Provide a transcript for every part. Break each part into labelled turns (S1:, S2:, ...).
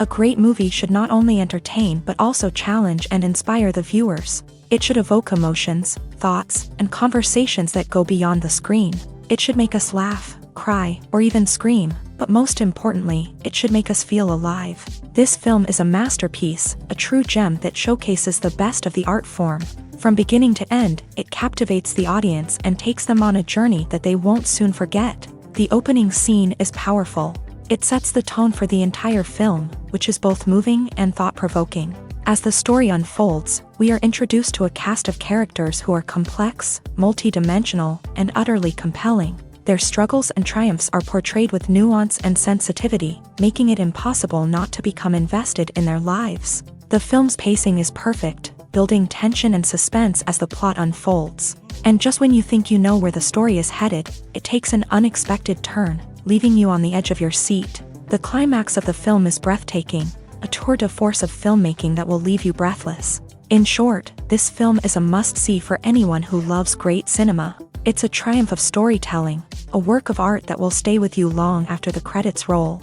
S1: A great movie should not only entertain but also challenge and inspire the viewers. It should evoke emotions, thoughts, and conversations that go beyond the screen. It should make us laugh, cry, or even scream, but most importantly, it should make us feel alive. This film is a masterpiece, a true gem that showcases the best of the art form. From beginning to end, it captivates the audience and takes them on a journey that they won't soon forget. The opening scene is powerful. It sets the tone for the entire film, which is both moving and thought-provoking. As the story unfolds, we are introduced to a cast of characters who are complex, multi-dimensional, and utterly compelling. Their struggles and triumphs are portrayed with nuance and sensitivity, making it impossible not to become invested in their lives. The film's pacing is perfect, building tension and suspense as the plot unfolds. And just when you think you know where the story is headed, it takes an unexpected turn, leaving you on the edge of your seat. The climax of the film is breathtaking, a tour de force of filmmaking that will leave you breathless. In short, this film is a must-see for anyone who loves great cinema. It's a triumph of storytelling, a work of art that will stay with you long after the credits roll.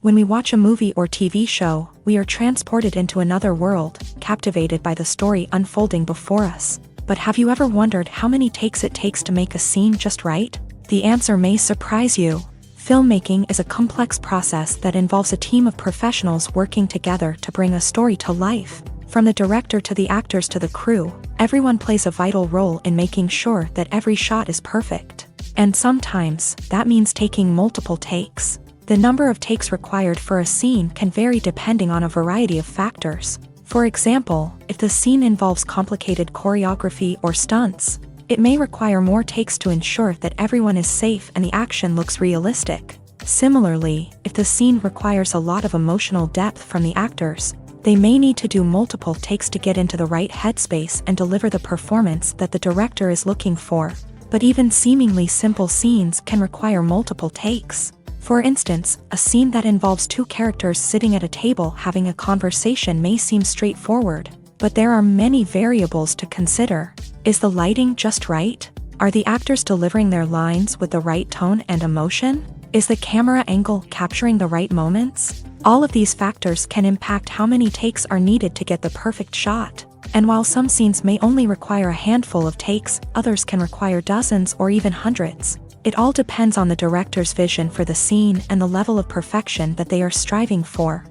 S1: When we watch a movie or TV show, we are transported into another world, captivated by the story unfolding before us. But have you ever wondered how many takes it takes to make a scene just right? The answer may surprise you. Filmmaking is a complex process that involves a team of professionals working together to bring a story to life. From the director to the actors to the crew, everyone plays a vital role in making sure that every shot is perfect. And sometimes, that means taking multiple takes. The number of takes required for a scene can vary depending on a variety of factors. For example, if the scene involves complicated choreography or stunts, it may require more takes to ensure that everyone is safe and the action looks realistic. Similarly, if the scene requires a lot of emotional depth from the actors, they may need to do multiple takes to get into the right headspace and deliver the performance that the director is looking for. But even seemingly simple scenes can require multiple takes. For instance, a scene that involves two characters sitting at a table having a conversation may seem straightforward, but there are many variables to consider. Is the lighting just right? Are the actors delivering their lines with the right tone and emotion? Is the camera angle capturing the right moments? All of these factors can impact how many takes are needed to get the perfect shot. And while some scenes may only require a handful of takes, others can require dozens or even hundreds. It all depends on the director's vision for the scene and the level of perfection that they are striving for.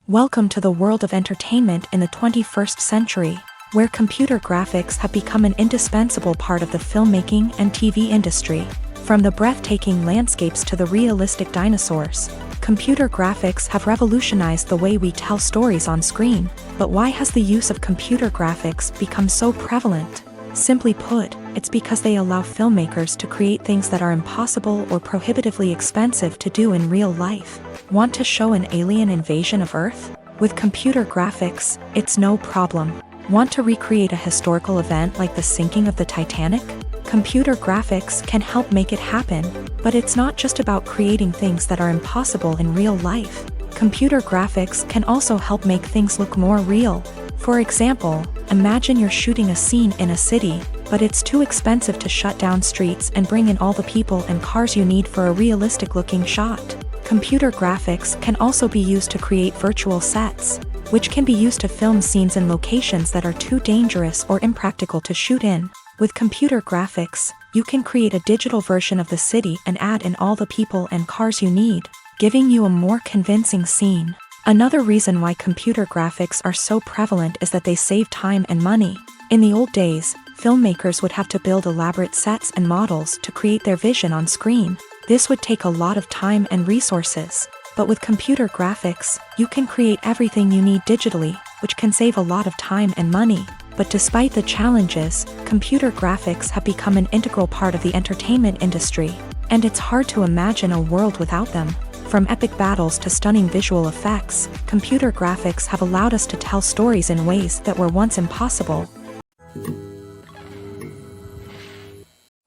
S1: Welcome to the world of entertainment in the 21st century, where computer graphics have become an indispensable part of the filmmaking and TV industry. From the breathtaking landscapes to the realistic dinosaurs, computer graphics have revolutionized the way we tell stories on screen. But why has the use of computer graphics become so prevalent? Simply put, it's because they allow filmmakers to create things that are impossible or prohibitively expensive to do in real life. Want to show an alien invasion of Earth? With computer graphics, it's no problem. Want to recreate a historical event like the sinking of the Titanic? Computer graphics can help make it happen, but it's not just about creating things that are impossible in real life. Computer graphics can also help make things look more real. For example, imagine you're shooting a scene in a city, but it's too expensive to shut down streets and bring in all the people and cars you need for a realistic-looking shot. Computer graphics can also be used to create virtual sets, which can be used to film scenes in locations that are too dangerous or impractical to shoot in. With computer graphics, you can create a digital version of the city and add in all the people and cars you need, giving you a more convincing scene. Another reason why computer graphics are so prevalent is that they save time and money. In the old days, filmmakers would have to build elaborate sets and models to create their vision on screen. This would take a lot of time and resources. But with computer graphics, you can create everything you need digitally, which can save a lot of time and money. But despite the challenges, computer graphics have become an integral part of the entertainment industry, and it's hard to imagine a world without them. From epic battles to stunning visual effects, computer graphics have allowed us to tell stories in ways that were once impossible.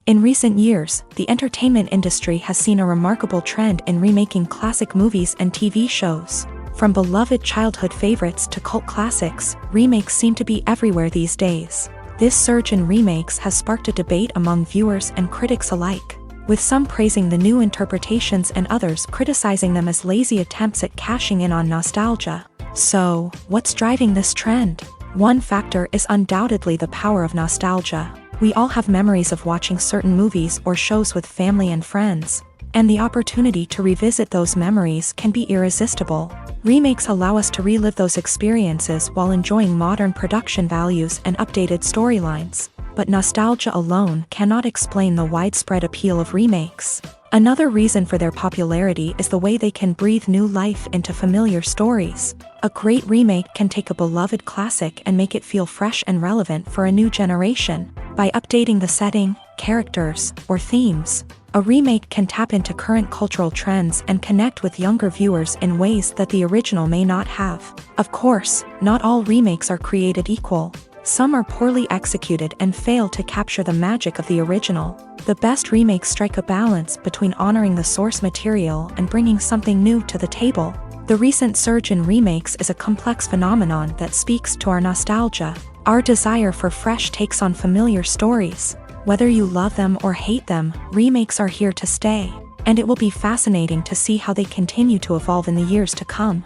S1: In recent years, the entertainment industry has seen a remarkable trend in remaking classic movies and TV shows. From beloved childhood favorites to cult classics, remakes seem to be everywhere these days. This surge in remakes has sparked a debate among viewers and critics alike. with some praising the new interpretations and others criticizing them as lazy attempts at cashing in on nostalgia. So, what's driving this trend? One factor is undoubtedly the power of nostalgia. We all have memories of watching certain movies or shows with family and friends, and the opportunity to revisit those memories can be irresistible. Remakes allow us to relive those experiences while enjoying modern production values and updated storylines. But nostalgia alone cannot explain the widespread appeal of remakes. Another reason for their popularity is the way they can breathe new life into familiar stories. A great remake can take a beloved classic and make it feel fresh and relevant for a new generation. By updating the setting, characters, or themes, a remake can tap into current cultural trends and connect with younger viewers in ways that the original may not have. Of course, not all remakes are created equal. Some are poorly executed and fail to capture the magic of the original. The best remakes strike a balance between honoring the source material and bringing something new to the table. The recent surge in remakes is a complex phenomenon that speaks to our nostalgia, our desire for fresh takes on familiar stories. Whether you love them or hate them, remakes are here to stay, and it will be fascinating to see how they continue to evolve in the years to come.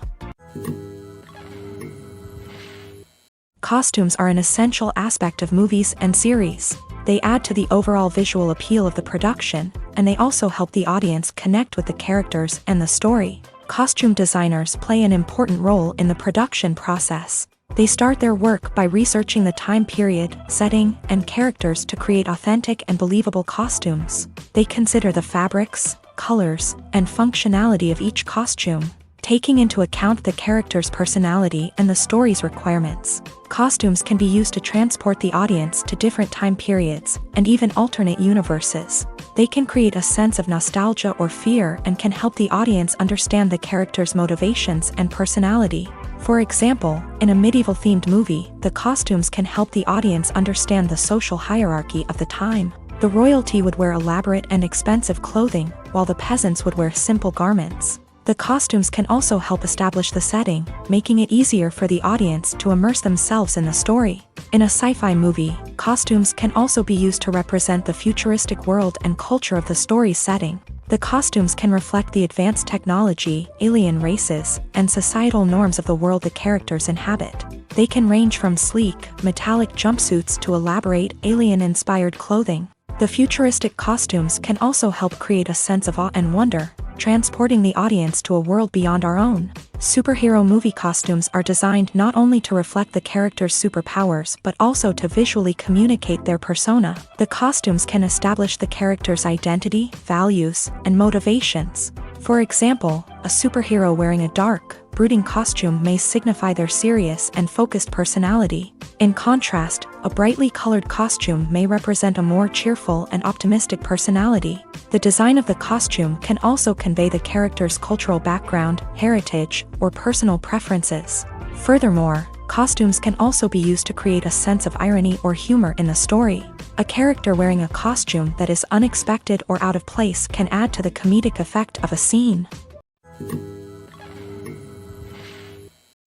S1: Costumes are an essential aspect of movies and series. They add to the overall visual appeal of the production, and they also help the audience connect with the characters and the story. Costume designers play an important role in the production process. They start their work by researching the time period, setting, and characters to create authentic and believable costumes. They consider the fabrics, colors, and functionality of each costume, taking into account the character's personality and the story's requirements. Costumes can be used to transport the audience to different time periods and even alternate universes. They can create a sense of nostalgia or fear and can help the audience understand the character's motivations and personality. For example, in a medieval-themed movie, the costumes can help the audience understand the social hierarchy of the time. The royalty would wear elaborate and expensive clothing, while the peasants would wear simple garments. The costumes can also help establish the setting, making it easier for the audience to immerse themselves in the story. In a sci-fi movie, costumes can also be used to represent the futuristic world and culture of the story's setting. The costumes can reflect the advanced technology, alien races, and societal norms of the world the characters inhabit. They can range from sleek, metallic jumpsuits to elaborate, alien-inspired clothing. The futuristic costumes can also help create a sense of awe and wonder, transporting the audience to a world beyond our own. Superhero movie costumes are designed not only to reflect the character's superpowers but also to visually communicate their persona. The costumes can establish the character's identity, values, and motivations. For example, a superhero wearing a dark, brooding costume may signify their serious and focused personality. In contrast, a brightly colored costume may represent a more cheerful and optimistic personality. The design of the costume can also convey the character's cultural background, heritage, or personal preferences. Furthermore, costumes can also be used to create a sense of irony or humor in the story. A character wearing a costume that is unexpected or out of place can add to the comedic effect of a scene.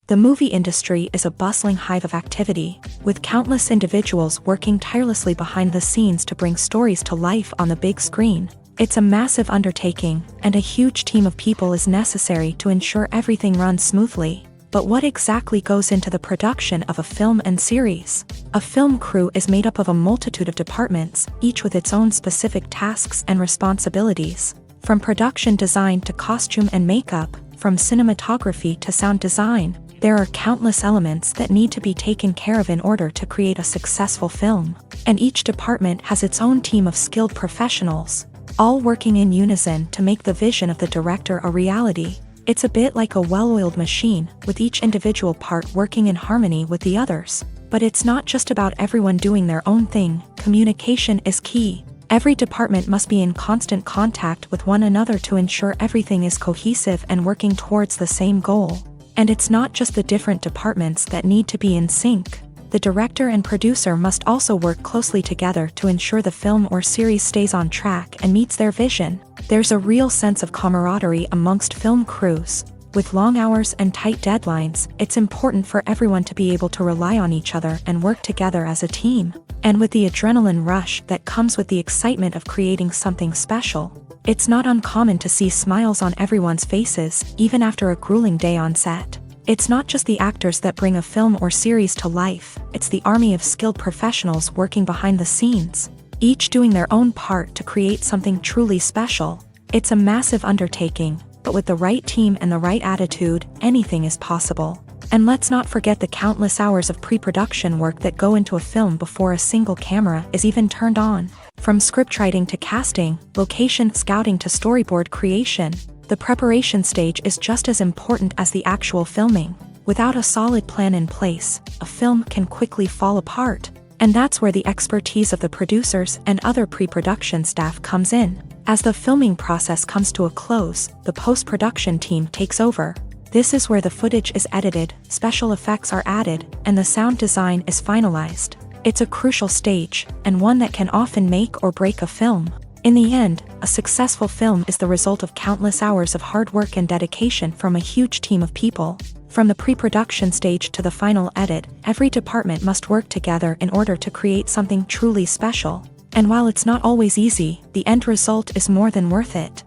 S1: The movie industry is a bustling hive of activity, with countless individuals working tirelessly behind the scenes to bring stories to life on the big screen. It's a massive undertaking, and a huge team of people is necessary to ensure everything runs smoothly. But what exactly goes into the production of a film and series? A film crew is made up of a multitude of departments, each with its own specific tasks and responsibilities. From production design to costume and makeup, from cinematography to sound design, there are countless elements that need to be taken care of in order to create a successful film. And each department has its own team of skilled professionals, all working in unison to make the vision of the director a reality. It's a bit like a well-oiled machine, with each individual part working in harmony with the others. But it's not just about everyone doing their own thing. Communication is key. Every department must be in constant contact with one another to ensure everything is cohesive and working towards the same goal. And it's not just the different departments that need to be in sync. The director and producer must also work closely together to ensure the film or series stays on track and meets their vision. There's a real sense of camaraderie amongst film crews. With long hours and tight deadlines, it's important for everyone to be able to rely on each other and work together as a team. And with the adrenaline rush that comes with the excitement of creating something special, it's not uncommon to see smiles on everyone's faces, even after a grueling day on set. It's not just the actors that bring a film or series to life, it's the army of skilled professionals working behind the scenes, each doing their own part to create something truly special. It's a massive undertaking, but with the right team and the right attitude, anything is possible. And let's not forget the countless hours of pre-production work that go into a film before a single camera is even turned on. From scriptwriting to casting, location scouting to storyboard creation, the preparation stage is just as important as the actual filming. Without a solid plan in place, a film can quickly fall apart. And that's where the expertise of the producers and other pre-production staff comes in. As the filming process comes to a close, the post-production team takes over. This is where the footage is edited, special effects are added, and the sound design is finalized. It's a crucial stage, and one that can often make or break a film. In the end, a successful film is the result of countless hours of hard work and dedication from a huge team of people. From the pre-production stage to the final edit, every department must work together in order to create something truly special. And while it's not always easy, the end result is more than worth it.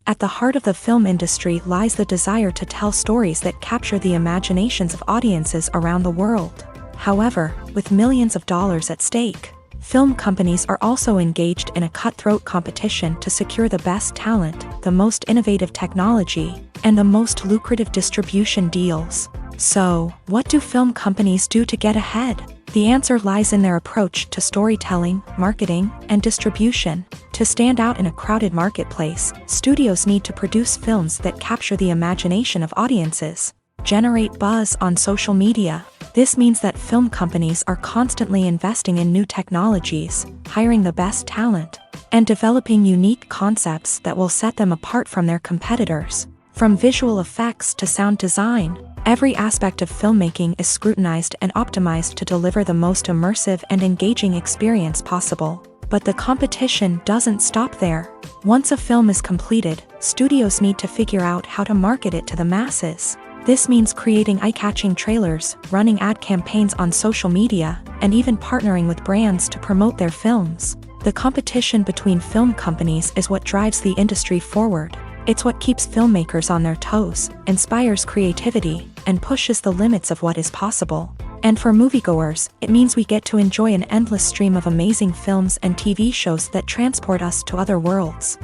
S1: At the heart of the film industry lies the desire to tell stories that capture the imaginations of audiences around the world. However, with millions of dollars at stake, film companies are also engaged in a cutthroat competition to secure the best talent, the most innovative technology, and the most lucrative distribution deals. So, what do film companies do to get ahead? The answer lies in their approach to storytelling, marketing, and distribution. To stand out in a crowded marketplace, studios need to produce films that capture the imagination of audiences, generate buzz on social media. This means that film companies are constantly investing in new technologies, hiring the best talent, and developing unique concepts that will set them apart from their competitors. From visual effects to sound design, every aspect of filmmaking is scrutinized and optimized to deliver the most immersive and engaging experience possible. But the competition doesn't stop there. Once a film is completed, studios need to figure out how to market it to the masses. This means creating eye-catching trailers, running ad campaigns on social media, and even partnering with brands to promote their films. The competition between film companies is what drives the industry forward. It's what keeps filmmakers on their toes, inspires creativity, and pushes the limits of what is possible. And for moviegoers, it means we get to enjoy an endless stream of amazing films and TV shows that transport us to other worlds.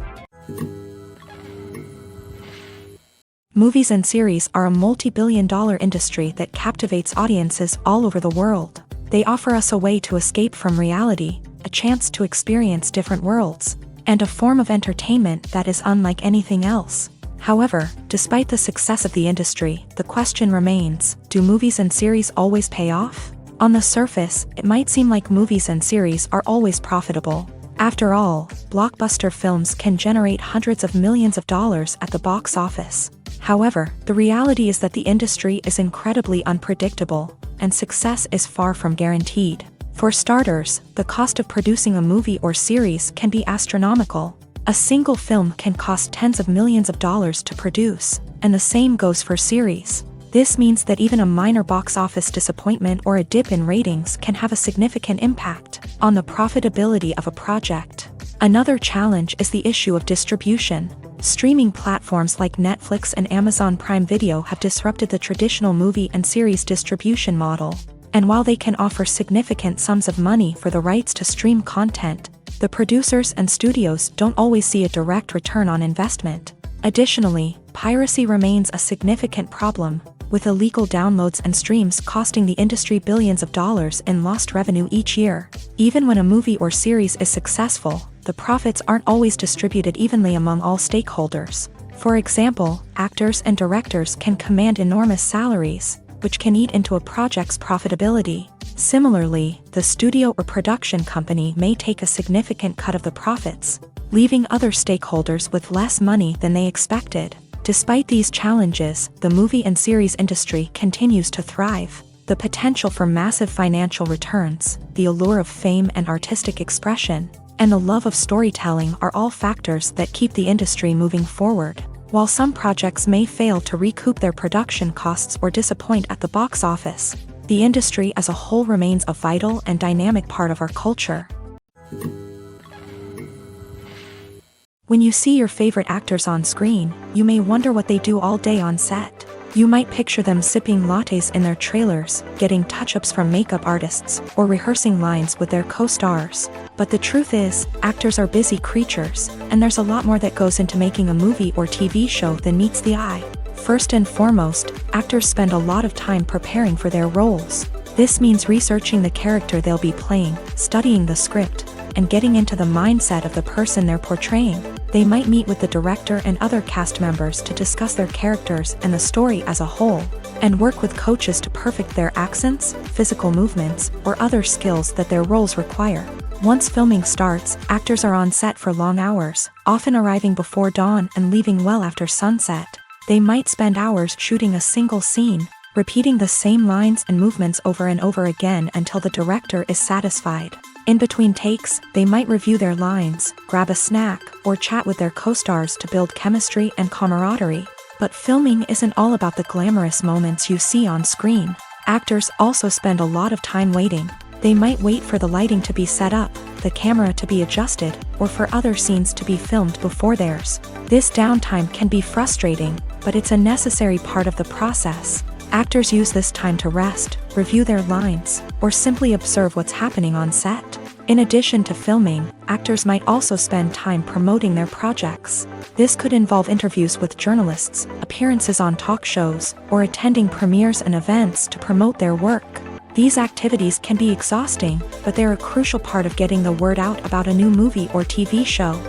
S1: Movies and series are a multi-billion-dollar industry that captivates audiences all over the world. They offer us a way to escape from reality, a chance to experience different worlds, and a form of entertainment that is unlike anything else. However, despite the success of the industry, the question remains, do movies and series always pay off? On the surface, it might seem like movies and series are always profitable. After all, blockbuster films can generate hundreds of millions of dollars at the box office. However, the reality is that the industry is incredibly unpredictable, and success is far from guaranteed. For starters, the cost of producing a movie or series can be astronomical. A single film can cost tens of millions of dollars to produce, and the same goes for series. This means that even a minor box office disappointment or a dip in ratings can have a significant impact on the profitability of a project. Another challenge is the issue of distribution. Streaming platforms like Netflix and Amazon Prime Video have disrupted the traditional movie and series distribution model. And while they can offer significant sums of money for the rights to stream content, the producers and studios don't always see a direct return on investment. Additionally, piracy remains a significant problem, with illegal downloads and streams costing the industry billions of dollars in lost revenue each year. Even when a movie or series is successful, the profits aren't always distributed evenly among all stakeholders. For example, actors and directors can command enormous salaries, which can eat into a project's profitability. Similarly, the studio or production company may take a significant cut of the profits, leaving other stakeholders with less money than they expected. Despite these challenges, the movie and series industry continues to thrive. The potential for massive financial returns, the allure of fame and artistic expression, and the love of storytelling are all factors that keep the industry moving forward. While some projects may fail to recoup their production costs or disappoint at the box office, the industry as a whole remains a vital and dynamic part of our culture. When you see your favorite actors on screen, you may wonder what they do all day on set. You might picture them sipping lattes in their trailers, getting touch-ups from makeup artists, or rehearsing lines with their co-stars. But the truth is, actors are busy creatures, and there's a lot more that goes into making a movie or TV show than meets the eye. First and foremost, actors spend a lot of time preparing for their roles. This means researching the character they'll be playing, studying the script, and getting into the mindset of the person they're portraying. They might meet with the director and other cast members to discuss their characters and the story as a whole, and work with coaches to perfect their accents, physical movements, or other skills that their roles require. Once filming starts, actors are on set for long hours, often arriving before dawn and leaving well after sunset. They might spend hours shooting a single scene, repeating the same lines and movements over and over again until the director is satisfied. In between takes, they might review their lines, grab a snack, or chat with their co-stars to build chemistry and camaraderie. But filming isn't all about the glamorous moments you see on screen. Actors also spend a lot of time waiting. They might wait for the lighting to be set up, the camera to be adjusted, or for other scenes to be filmed before theirs. This downtime can be frustrating, but it's a necessary part of the process. Actors use this time to rest, review their lines, or simply observe what's happening on set. In addition to filming, actors might also spend time promoting their projects. This could involve interviews with journalists, appearances on talk shows, or attending premieres and events to promote their work. These activities can be exhausting, but they're a crucial part of getting the word out about a new movie or TV show.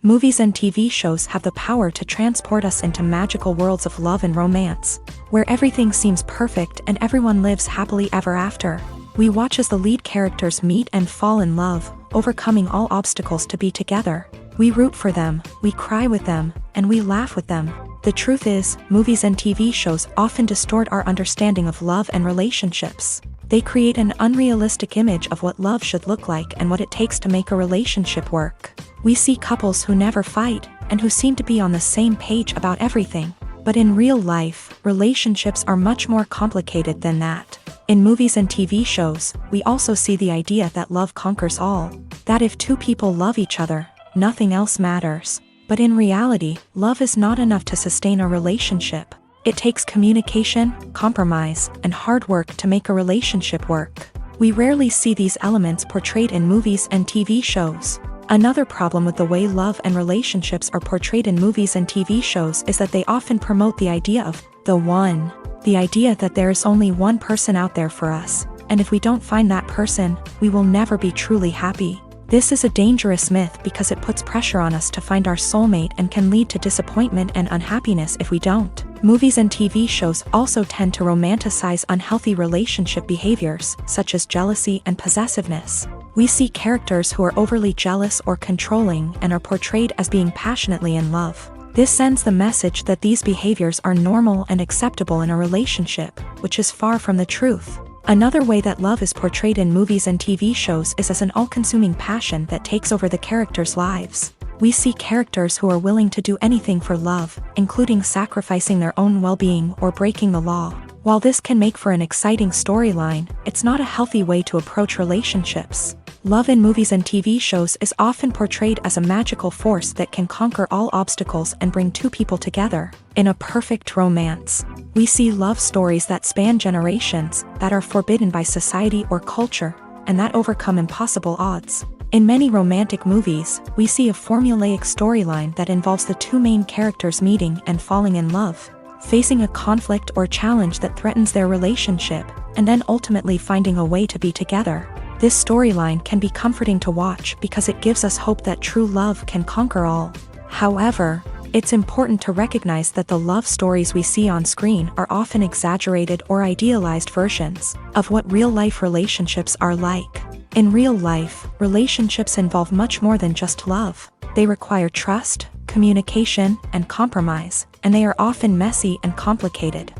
S1: Movies and TV shows have the power to transport us into magical worlds of love and romance, where everything seems perfect and everyone lives happily ever after. We watch as the lead characters meet and fall in love, overcoming all obstacles to be together. We root for them, we cry with them, and we laugh with them. The truth is, movies and TV shows often distort our understanding of love and relationships. They create an unrealistic image of what love should look like and what it takes to make a relationship work. We see couples who never fight, and who seem to be on the same page about everything. But in real life, relationships are much more complicated than that. In movies and TV shows, we also see the idea that love conquers all. That if two people love each other, nothing else matters. But in reality, love is not enough to sustain a relationship. It takes communication, compromise, and hard work to make a relationship work. We rarely see these elements portrayed in movies and TV shows. Another problem with the way love and relationships are portrayed in movies and TV shows is that they often promote the idea of the one. The idea that there is only one person out there for us, and if we don't find that person, we will never be truly happy. This is a dangerous myth because it puts pressure on us to find our soulmate and can lead to disappointment and unhappiness if we don't. Movies and TV shows also tend to romanticize unhealthy relationship behaviors, such as jealousy and possessiveness. We see characters who are overly jealous or controlling and are portrayed as being passionately in love. This sends the message that these behaviors are normal and acceptable in a relationship, which is far from the truth. Another way that love is portrayed in movies and TV shows is as an all-consuming passion that takes over the characters' lives. We see characters who are willing to do anything for love, including sacrificing their own well-being or breaking the law. While this can make for an exciting storyline, it's not a healthy way to approach relationships. Love in movies and TV shows is often portrayed as a magical force that can conquer all obstacles and bring two people together in a perfect romance. We see love stories that span generations, that are forbidden by society or culture, and that overcome impossible odds. In many romantic movies, we see a formulaic storyline that involves the two main characters meeting and falling in love, facing a conflict or challenge that threatens their relationship, and then ultimately finding a way to be together. This storyline can be comforting to watch because it gives us hope that true love can conquer all. However, it's important to recognize that the love stories we see on screen are often exaggerated or idealized versions of what real-life relationships are like. In real life, relationships involve much more than just love. They require trust, communication, and compromise, and they are often messy and complicated.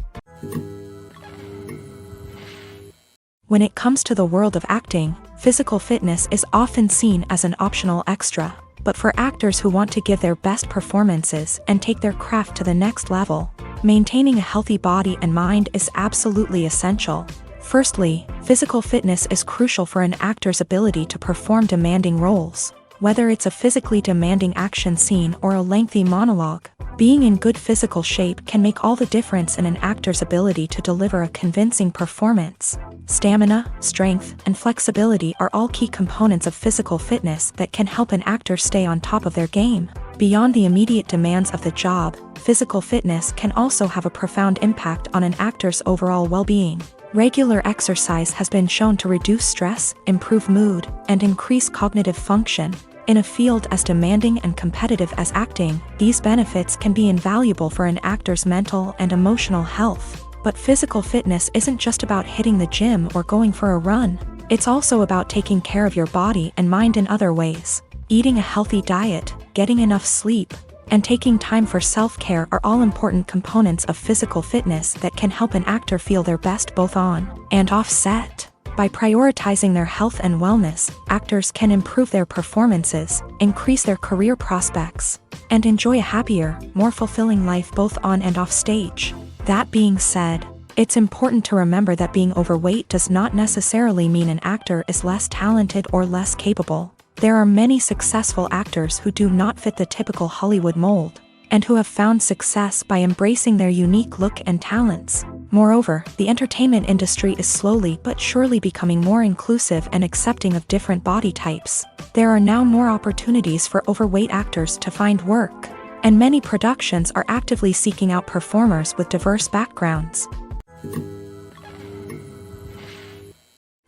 S1: When it comes to the world of acting, physical fitness is often seen as an optional extra. But for actors who want to give their best performances and take their craft to the next level, maintaining a healthy body and mind is absolutely essential. Firstly, physical fitness is crucial for an actor's ability to perform demanding roles. Whether it's a physically demanding action scene or a lengthy monologue, being in good physical shape can make all the difference in an actor's ability to deliver a convincing performance. Stamina, strength, and flexibility are all key components of physical fitness that can help an actor stay on top of their game. Beyond the immediate demands of the job, physical fitness can also have a profound impact on an actor's overall well-being. Regular exercise has been shown to reduce stress, improve mood, and increase cognitive function. In a field as demanding and competitive as acting, these benefits can be invaluable for an actor's mental and emotional health. But physical fitness isn't just about hitting the gym or going for a run. It's also about taking care of your body and mind in other ways. Eating a healthy diet, getting enough sleep, and taking time for self-care are all important components of physical fitness that can help an actor feel their best both on and off set. By prioritizing their health and wellness, actors can improve their performances, increase their career prospects, and enjoy a happier, more fulfilling life both on and off stage. That being said, it's important to remember that being overweight does not necessarily mean an actor is less talented or less capable. There are many successful actors who do not fit the typical Hollywood mold, and who have found success by embracing their unique look and talents. Moreover, the entertainment industry is slowly but surely becoming more inclusive and accepting of different body types. There are now more opportunities for overweight actors to find work, and many productions are actively seeking out performers with diverse backgrounds.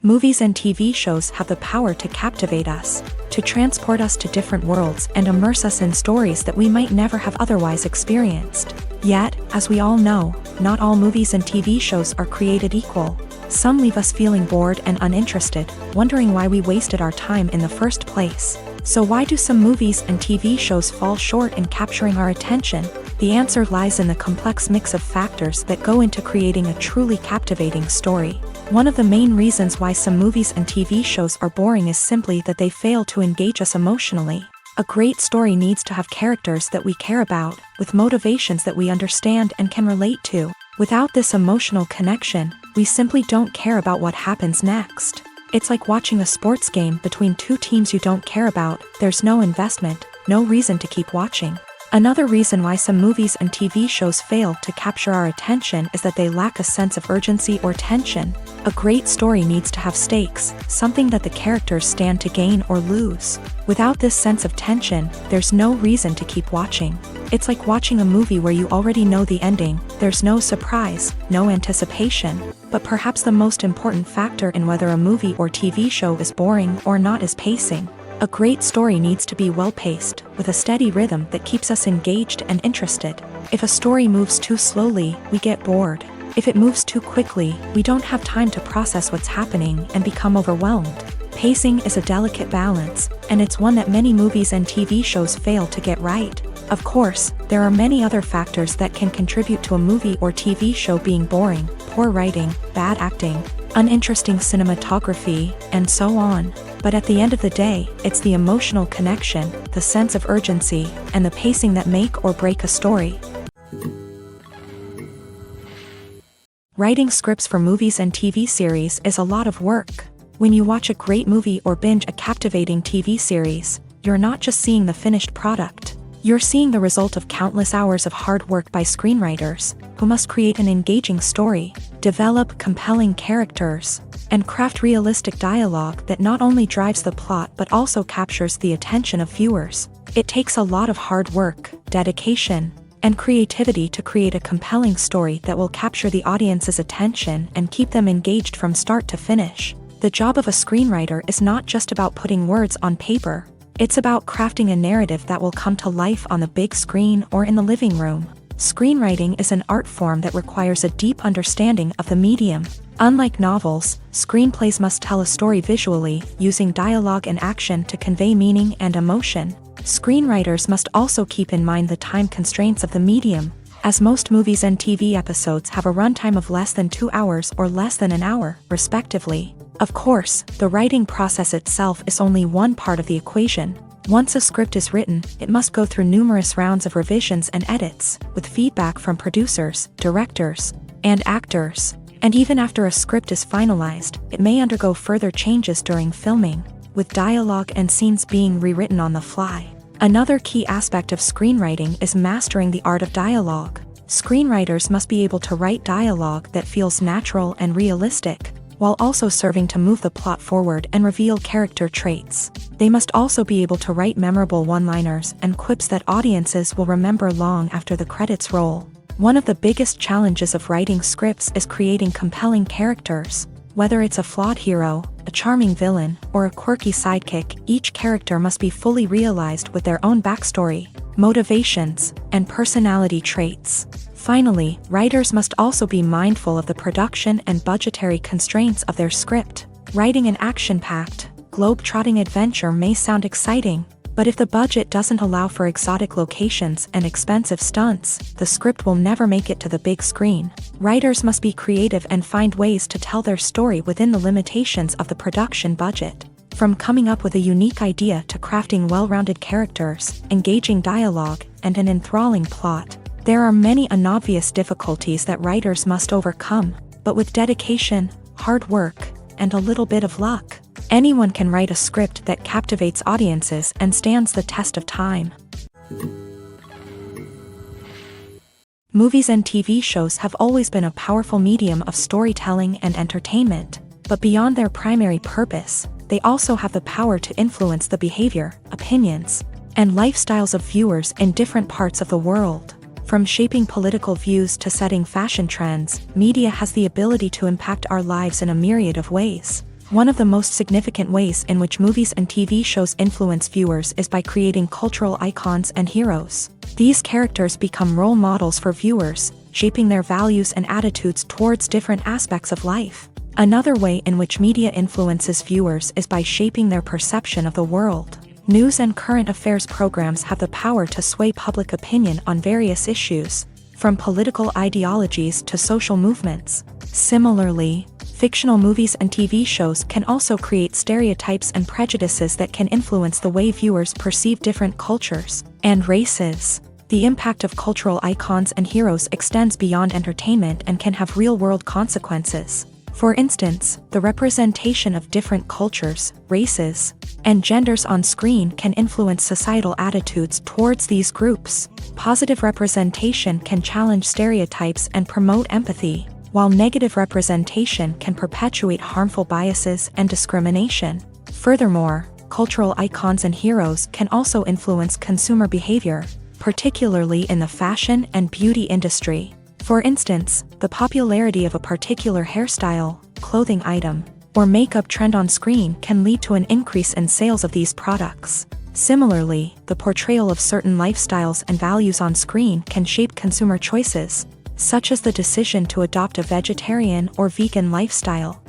S1: Movies and TV shows have the power to captivate us, to transport us to different worlds and immerse us in stories that we might never have otherwise experienced. Yet, as we all know, not all movies and TV shows are created equal. Some leave us feeling bored and uninterested, wondering why we wasted our time in the first place. So why do some movies and TV shows fall short in capturing our attention? The answer lies in the complex mix of factors that go into creating a truly captivating story. One of the main reasons why some movies and TV shows are boring is simply that they fail to engage us emotionally. A great story needs to have characters that we care about, with motivations that we understand and can relate to. Without this emotional connection, we simply don't care about what happens next. It's like watching a sports game between two teams you don't care about. There's no investment, no reason to keep watching. Another reason why some movies and TV shows fail to capture our attention is that they lack a sense of urgency or tension. A great story needs to have stakes, something that the characters stand to gain or lose. Without this sense of tension, there's no reason to keep watching. It's like watching a movie where you already know the ending. There's no surprise, no anticipation. But perhaps the most important factor in whether a movie or TV show is boring or not is pacing. A great story needs to be well-paced, with a steady rhythm that keeps us engaged and interested. If a story moves too slowly, we get bored. If it moves too quickly, we don't have time to process what's happening and become overwhelmed. Pacing is a delicate balance, and it's one that many movies and TV shows fail to get right. Of course, there are many other factors that can contribute to a movie or TV show being boring: poor writing, bad acting, uninteresting cinematography, and so on. But at the end of the day, it's the emotional connection, the sense of urgency, and the pacing that make or break a story. Writing scripts for movies and TV series is a lot of work. When you watch a great movie or binge a captivating TV series, you're not just seeing the finished product. You're seeing the result of countless hours of hard work by screenwriters, who must create an engaging story, develop compelling characters, and craft realistic dialogue that not only drives the plot but also captures the attention of viewers. It takes a lot of hard work, dedication, and creativity to create a compelling story that will capture the audience's attention and keep them engaged from start to finish. The job of a screenwriter is not just about putting words on paper. It's about crafting a narrative that will come to life on the big screen or in the living room. Screenwriting is an art form that requires a deep understanding of the medium. Unlike novels, screenplays must tell a story visually, using dialogue and action to convey meaning and emotion. Screenwriters must also keep in mind the time constraints of the medium. as most movies and TV episodes have a runtime of less than 2 hours or less than an hour, respectively. Of course, the writing process itself is only one part of the equation. Once a script is written, it must go through numerous rounds of revisions and edits, with feedback from producers, directors, and actors. And even after a script is finalized, it may undergo further changes during filming, with dialogue and scenes being rewritten on the fly. Another key aspect of screenwriting is mastering the art of dialogue. Screenwriters must be able to write dialogue that feels natural and realistic, while also serving to move the plot forward and reveal character traits. They must also be able to write memorable one-liners and quips that audiences will remember long after the credits roll. One of the biggest challenges of writing scripts is creating compelling characters. Whether it's a flawed hero, a charming villain, or a quirky sidekick, each character must be fully realized with their own backstory, motivations, and personality traits. Finally, writers must also be mindful of the production and budgetary constraints of their script. Writing an action-packed, globe-trotting adventure may sound exciting, but if the budget doesn't allow for exotic locations and expensive stunts, the script will never make it to the big screen. Writers must be creative and find ways to tell their story within the limitations of the production budget. From coming up with a unique idea to crafting well-rounded characters, engaging dialogue, and an enthralling plot, there are many unobvious difficulties that writers must overcome, but with dedication, hard work, and a little bit of luck, anyone can write a script that captivates audiences and stands the test of time. Movies and TV shows have always been a powerful medium of storytelling and entertainment, but beyond their primary purpose, they also have the power to influence the behavior, opinions, and lifestyles of viewers in different parts of the world. From shaping political views to setting fashion trends, media has the ability to impact our lives in a myriad of ways. One of the most significant ways in which movies and TV shows influence viewers is by creating cultural icons and heroes. These characters become role models for viewers, shaping their values and attitudes towards different aspects of life. Another way in which media influences viewers is by shaping their perception of the world. News and current affairs programs have the power to sway public opinion on various issues, from political ideologies to social movements. Similarly, fictional movies and TV shows can also create stereotypes and prejudices that can influence the way viewers perceive different cultures and races. The impact of cultural icons and heroes extends beyond entertainment and can have real-world consequences. For instance, the representation of different cultures, races, and genders on screen can influence societal attitudes towards these groups. Positive representation can challenge stereotypes and promote empathy, while negative representation can perpetuate harmful biases and discrimination. Furthermore, cultural icons and heroes can also influence consumer behavior, particularly in the fashion and beauty industry. For instance, the popularity of a particular hairstyle, clothing item, or makeup trend on screen can lead to an increase in sales of these products. Similarly, the portrayal of certain lifestyles and values on screen can shape consumer choices, such as the decision to adopt a vegetarian or vegan lifestyle.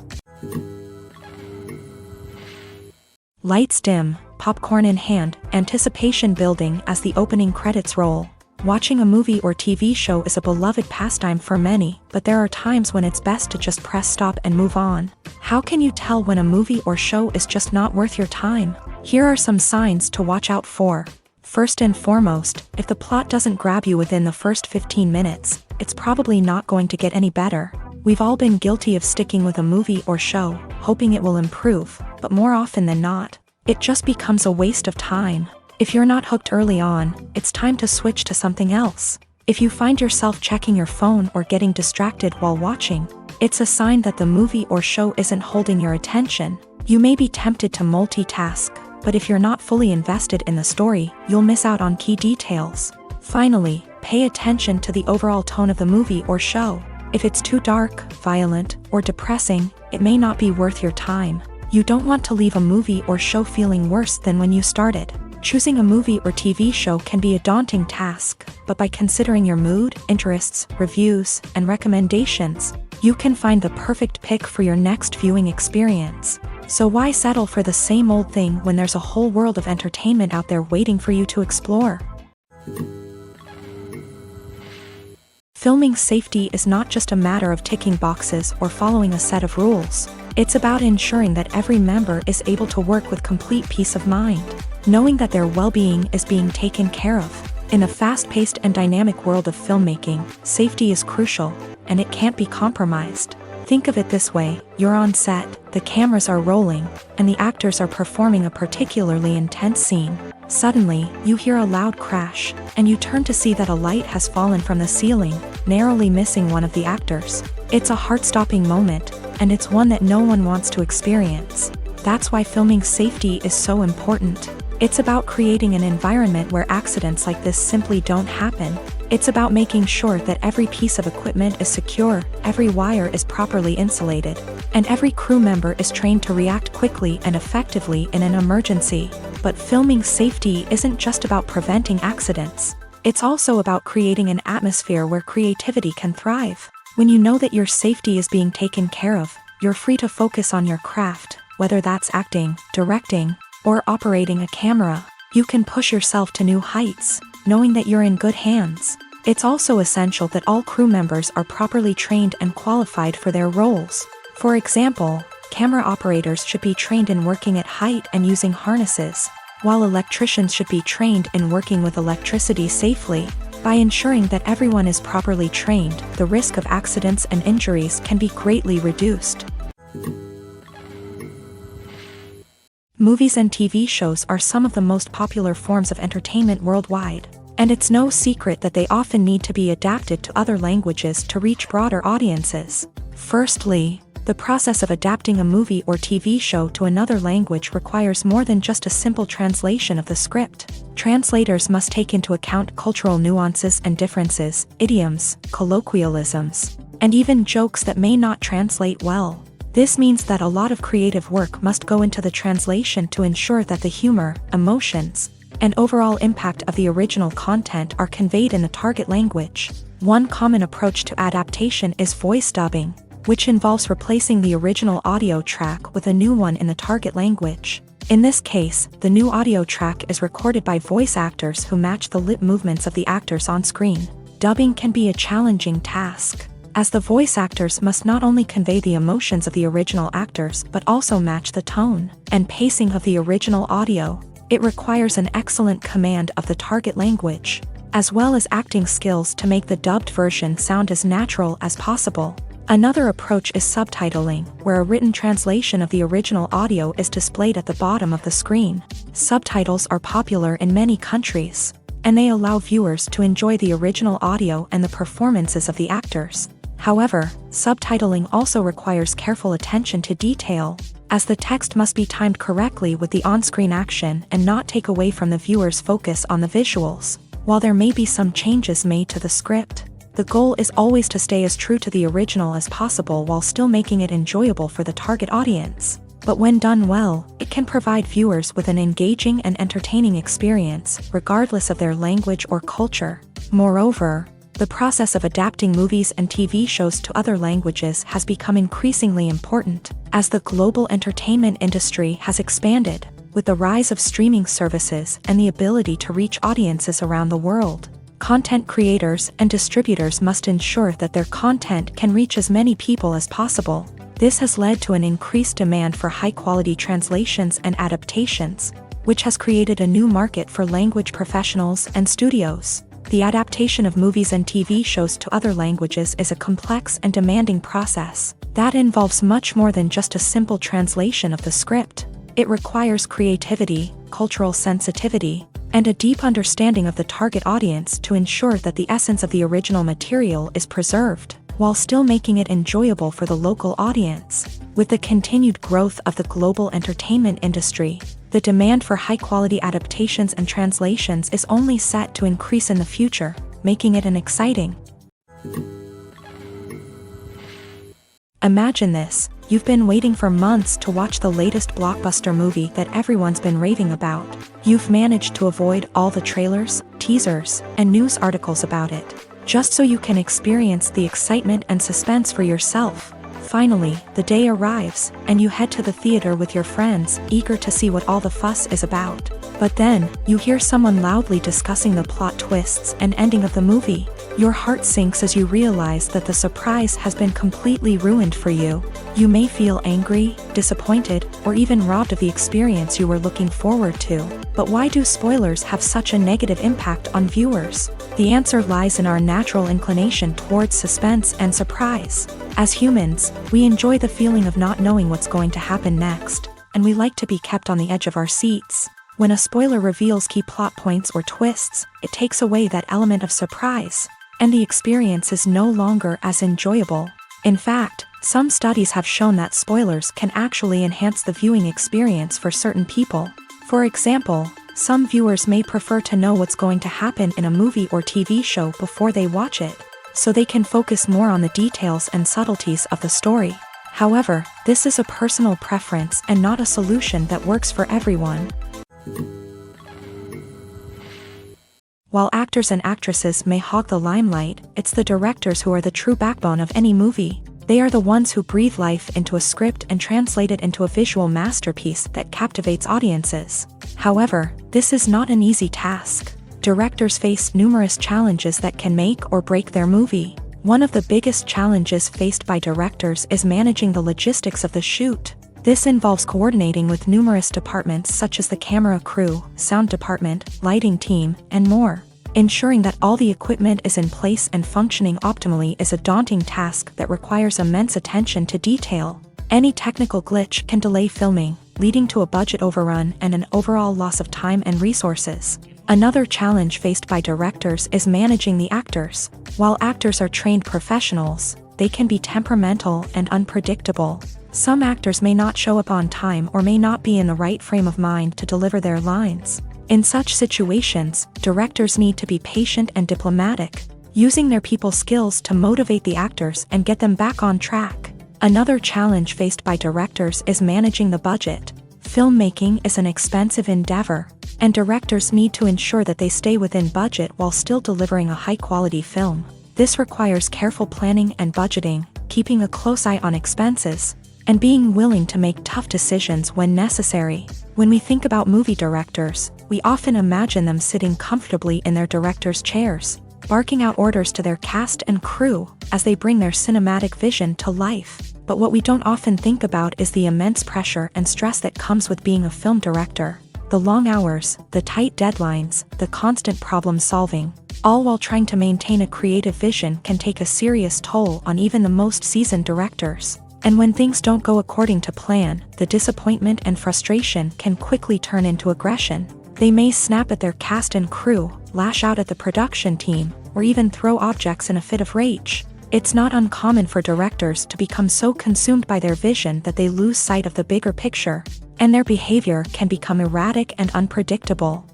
S1: Lights dim, popcorn in hand, anticipation building as the opening credits roll. Watching a movie or TV show is a beloved pastime for many, but there are times when it's best to just press stop and move on. How can you tell when a movie or show is just not worth your time? Here are some signs to watch out for. First and foremost, if the plot doesn't grab you within the first 15 minutes, it's probably not going to get any better. We've all been guilty of sticking with a movie or show, hoping it will improve, but more often than not, it just becomes a waste of time. If you're not hooked early on, it's time to switch to something else. If you find yourself checking your phone or getting distracted while watching, it's a sign that the movie or show isn't holding your attention. You may be tempted to multitask, but if you're not fully invested in the story, you'll miss out on key details. Finally, pay attention to the overall tone of the movie or show. If it's too dark, violent, or depressing, it may not be worth your time. You don't want to leave a movie or show feeling worse than when you started. Choosing a movie or TV show can be a daunting task, but by considering your mood, interests, reviews, and recommendations, you can find the perfect pick for your next viewing experience. So why settle for the same old thing when there's a whole world of entertainment out there waiting for you to explore? Filming safety is not just a matter of ticking boxes or following a set of rules. It's about ensuring that every member is able to work with complete peace of mind, knowing that their well-being is being taken care of. In a fast-paced and dynamic world of filmmaking, safety is crucial, and it can't be compromised. Think of it this way: you're on set, the cameras are rolling, and the actors are performing a particularly intense scene. Suddenly, you hear a loud crash, and you turn to see that a light has fallen from the ceiling, narrowly missing one of the actors. It's a heart-stopping moment, and it's one that no one wants to experience. That's why filming safety is so important. It's about creating an environment where accidents like this simply don't happen. It's about making sure that every piece of equipment is secure, every wire is properly insulated, and every crew member is trained to react quickly and effectively in an emergency. But filming safety isn't just about preventing accidents. It's also about creating an atmosphere where creativity can thrive. When you know that your safety is being taken care of, you're free to focus on your craft, whether that's acting, directing, or operating a camera. You can push yourself to new heights, knowing that you're in good hands. It's also essential that all crew members are properly trained and qualified for their roles. For example, camera operators should be trained in working at height and using harnesses, while electricians should be trained in working with electricity safely. By ensuring that everyone is properly trained, the risk of accidents and injuries can be greatly reduced. Movies and TV shows are some of the most popular forms of entertainment worldwide, and it's no secret that they often need to be adapted to other languages to reach broader audiences. Firstly, the process of adapting a movie or TV show to another language requires more than just a simple translation of the script. Translators must take into account cultural nuances and differences, idioms, colloquialisms, and even jokes that may not translate well. This means that a lot of creative work must go into the translation to ensure that the humor, emotions, and overall impact of the original content are conveyed in the target language. One common approach to adaptation is voice dubbing, which involves replacing the original audio track with a new one in the target language. In this case, the new audio track is recorded by voice actors who match the lip movements of the actors on screen. Dubbing can be a challenging task, as the voice actors must not only convey the emotions of the original actors but also match the tone and pacing of the original audio. It requires an excellent command of the target language, as well as acting skills to make the dubbed version sound as natural as possible. Another approach is subtitling, where a written translation of the original audio is displayed at the bottom of the screen. Subtitles are popular in many countries, and they allow viewers to enjoy the original audio and the performances of the actors. However, subtitling also requires careful attention to detail, as the text must be timed correctly with the on-screen action and not take away from the viewer's focus on the visuals. While there may be some changes made to the script, the goal is always to stay as true to the original as possible while still making it enjoyable for the target audience. But when done well, it can provide viewers with an engaging and entertaining experience, regardless of their language or culture. Moreover, the process of adapting movies and TV shows to other languages has become increasingly important, as the global entertainment industry has expanded, with the rise of streaming services and the ability to reach audiences around the world. Content creators and distributors must ensure that their content can reach as many people as possible. This has led to an increased demand for high-quality translations and adaptations, which has created a new market for language professionals and studios. The adaptation of movies and TV shows to other languages is a complex and demanding process that involves much more than just a simple translation of the script. It requires creativity, cultural sensitivity, and a deep understanding of the target audience to ensure that the essence of the original material is preserved, while still making it enjoyable for the local audience. With the continued growth of the global entertainment industry, the demand for high-quality adaptations and translations is only set to increase in the future, making it an exciting. Imagine this: you've been waiting for months to watch the latest blockbuster movie that everyone's been raving about. You've managed to avoid all the trailers, teasers, and news articles about it, just so you can experience the excitement and suspense for yourself. Finally, the day arrives, and you head to the theater with your friends, eager to see what all the fuss is about. But then, you hear someone loudly discussing the plot twists and ending of the movie. Your heart sinks as you realize that the surprise has been completely ruined for you. You may feel angry, disappointed, or even robbed of the experience you were looking forward to. But why do spoilers have such a negative impact on viewers? The answer lies in our natural inclination towards suspense and surprise. As humans, we enjoy the feeling of not knowing what's going to happen next, and we like to be kept on the edge of our seats. When a spoiler reveals key plot points or twists, it takes away that element of surprise, and the experience is no longer as enjoyable. In fact, some studies have shown that spoilers can actually enhance the viewing experience for certain people. For example, some viewers may prefer to know what's going to happen in a movie or TV show before they watch it, so they can focus more on the details and subtleties of the story. However, this is a personal preference and not a solution that works for everyone. While actors and actresses may hog the limelight, it's the directors who are the true backbone of any movie. They are the ones who breathe life into a script and translate it into a visual masterpiece that captivates audiences. However, this is not an easy task. Directors face numerous challenges that can make or break their movie. One of the biggest challenges faced by directors is managing the logistics of the shoot. This involves coordinating with numerous departments such as the camera crew, sound department, lighting team, and more. Ensuring that all the equipment is in place and functioning optimally is a daunting task that requires immense attention to detail. Any technical glitch can delay filming, leading to a budget overrun and an overall loss of time and resources. Another challenge faced by directors is managing the actors. While actors are trained professionals, they can be temperamental and unpredictable. Some actors may not show up on time or may not be in the right frame of mind to deliver their lines. In such situations, directors need to be patient and diplomatic, using their people skills to motivate the actors and get them back on track. Another challenge faced by directors is managing the budget. Filmmaking is an expensive endeavor, and directors need to ensure that they stay within budget while still delivering a high-quality film. This requires careful planning and budgeting, keeping a close eye on expenses, and being willing to make tough decisions when necessary. When we think about movie directors, we often imagine them sitting comfortably in their director's chairs, barking out orders to their cast and crew as they bring their cinematic vision to life. But what we don't often think about is the immense pressure and stress that comes with being a film director. The long hours, the tight deadlines, the constant problem solving, all while trying to maintain a creative vision can take a serious toll on even the most seasoned directors. And when things don't go according to plan, the disappointment and frustration can quickly turn into aggression. They may snap at their cast and crew, lash out at the production team, or even throw objects in a fit of rage. It's not uncommon for directors to become so consumed by their vision that they lose sight of the bigger picture, and their behavior can become erratic and unpredictable.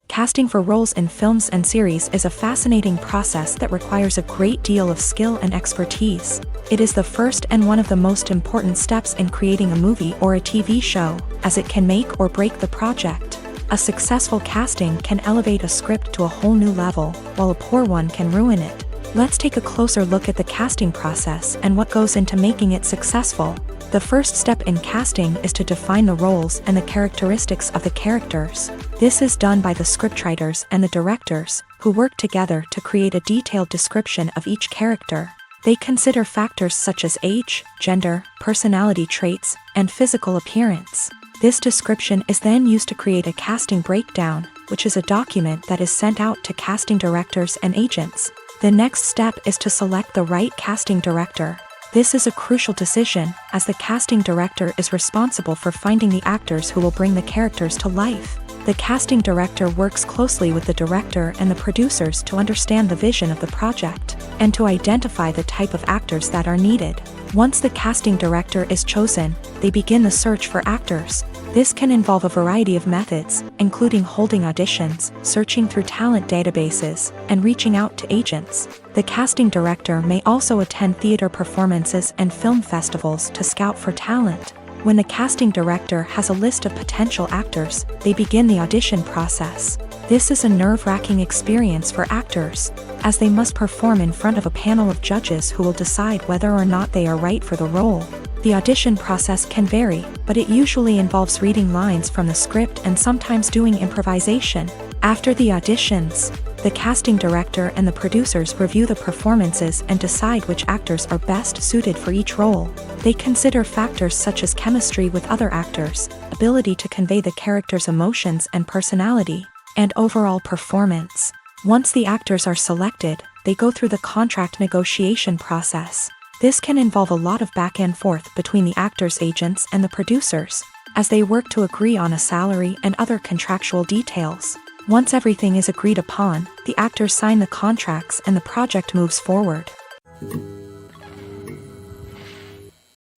S1: Casting for roles in films and series is a fascinating process that requires a great deal of skill and expertise. It is the first and one of the most important steps in creating a movie or a TV show, as it can make or break the project. A successful casting can elevate a script to a whole new level, while a poor one can ruin it. Let's take a closer look at the casting process and what goes into making it successful. The first step in casting is to define the roles and the characteristics of the characters. This is done by the scriptwriters and the directors, who work together to create a detailed description of each character. They consider factors such as age, gender, personality traits, and physical appearance. This description is then used to create a casting breakdown, which is a document that is sent out to casting directors and agents. The next step is to select the right casting director. This is a crucial decision, as the casting director is responsible for finding the actors who will bring the characters to life. The casting director works closely with the director and the producers to understand the vision of the project, and to identify the type of actors that are needed. Once the casting director is chosen, they begin the search for actors. This can involve a variety of methods, including holding auditions, searching through talent databases, and reaching out to agents. The casting director may also attend theater performances and film festivals to scout for talent. When the casting director has a list of potential actors, they begin the audition process. This is a nerve-wracking experience for actors, as they must perform in front of a panel of judges who will decide whether or not they are right for the role. The audition process can vary, but it usually involves reading lines from the script and sometimes doing improvisation. After the auditions, the casting director and the producers review the performances and decide which actors are best suited for each role. They consider factors such as chemistry with other actors, ability to convey the character's emotions and personality, and overall performance. Once the actors are selected, they go through the contract negotiation process. This can involve a lot of back and forth between the actors' agents and the producers, as they work to agree on a salary and other contractual details. Once everything is agreed upon, the actors sign the contracts and the project moves forward.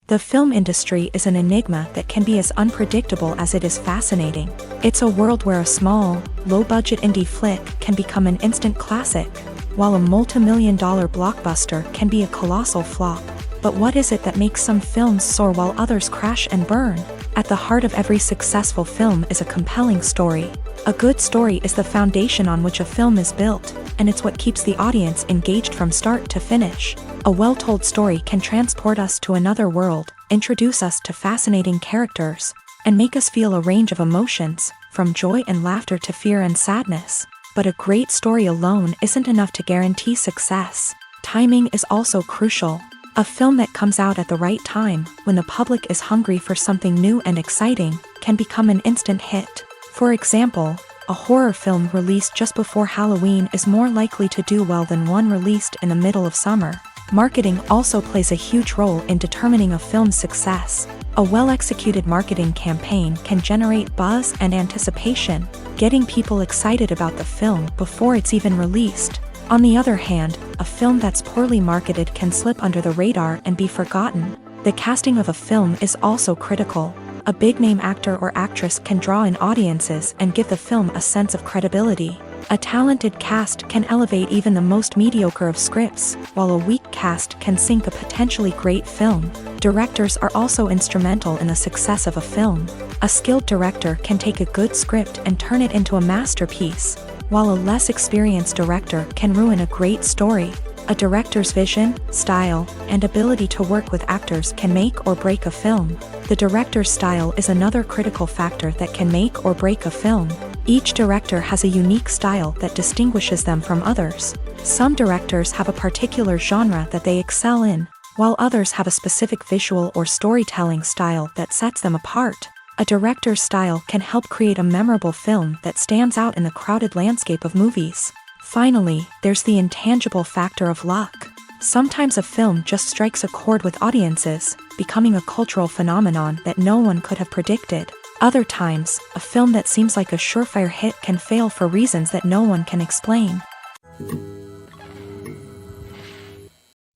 S1: The film industry is an enigma that can be as unpredictable as it is fascinating. It's a world where a small, low-budget indie flick can become an instant classic, while a multi-million-dollar blockbuster can be a colossal flop. But what is it that makes some films soar while others crash and burn? At the heart of every successful film is a compelling story. A good story is the foundation on which a film is built, and it's what keeps the audience engaged from start to finish. A well-told story can transport us to another world, introduce us to fascinating characters, and make us feel a range of emotions, from joy and laughter to fear and sadness. But a great story alone isn't enough to guarantee success. Timing is also crucial. A film that comes out at the right time, when the public is hungry for something new and exciting, can become an instant hit. For example, a horror film released just before Halloween is more likely to do well than one released in the middle of summer. Marketing also plays a huge role in determining a film's success. A well-executed marketing campaign can generate buzz and anticipation, getting people excited about the film before it's even released. On the other hand, a film that's poorly marketed can slip under the radar and be forgotten. The casting of a film is also critical. A big-name actor or actress can draw in audiences and give the film a sense of credibility. A talented cast can elevate even the most mediocre of scripts, while a weak cast can sink a potentially great film. Directors are also instrumental in the success of a film. A skilled director can take a good script and turn it into a masterpiece, while a less experienced director can ruin a great story. A director's vision, style, and ability to work with actors can make or break a film. The director's style is another critical factor that can make or break a film. Each director has a unique style that distinguishes them from others. Some directors have a particular genre that they excel in, while others have a specific visual or storytelling style that sets them apart. A director's style can help create a memorable film that stands out in the crowded landscape of movies. Finally, there's the intangible factor of luck. Sometimes a film just strikes a chord with audiences, becoming a cultural phenomenon that no one could have predicted. Other times, a film that seems like a surefire hit can fail for reasons that no one can explain.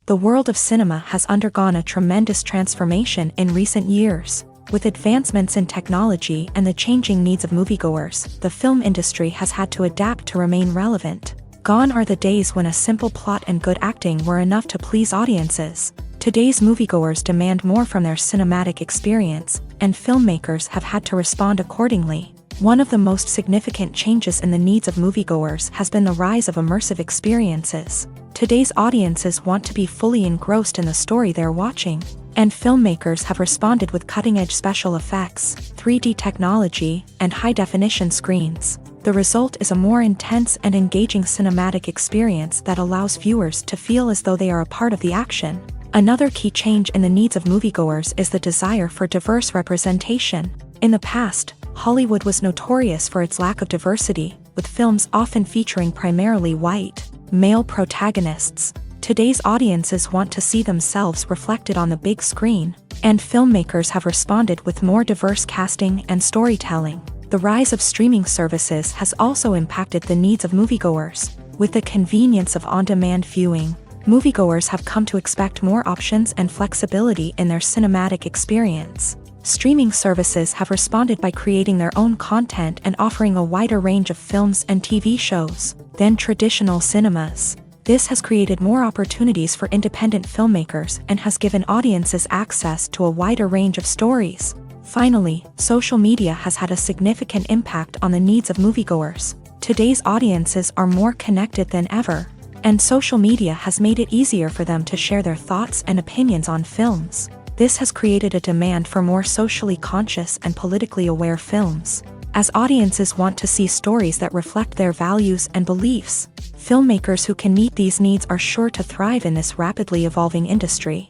S1: The world of cinema has undergone a tremendous transformation in recent years. With advancements in technology and the changing needs of moviegoers, the film industry has had to adapt to remain relevant. Gone are the days when a simple plot and good acting were enough to please audiences. Today's moviegoers demand more from their cinematic experience, and filmmakers have had to respond accordingly. One of the most significant changes in the needs of moviegoers has been the rise of immersive experiences. Today's audiences want to be fully engrossed in the story they're watching, and filmmakers have responded with cutting-edge special effects, 3D technology, and high-definition screens. The result is a more intense and engaging cinematic experience that allows viewers to feel as though they are a part of the action. Another key change in the needs of moviegoers is the desire for diverse representation. In the past, Hollywood was notorious for its lack of diversity, with films often featuring primarily white, male protagonists. Today's audiences want to see themselves reflected on the big screen, and filmmakers have responded with more diverse casting and storytelling. The rise of streaming services has also impacted the needs of moviegoers. With the convenience of on-demand viewing, moviegoers have come to expect more options and flexibility in their cinematic experience. Streaming services have responded by creating their own content and offering a wider range of films and TV shows than traditional cinemas. This has created more opportunities for independent filmmakers and has given audiences access to a wider range of stories. Finally, social media has had a significant impact on the needs of moviegoers. Today's audiences are more connected than ever, and social media has made it easier for them to share their thoughts and opinions on films. This has created a demand for more socially conscious and politically aware films, as audiences want to see stories that reflect their values and beliefs. Filmmakers who can meet these needs are sure to thrive in this rapidly evolving industry.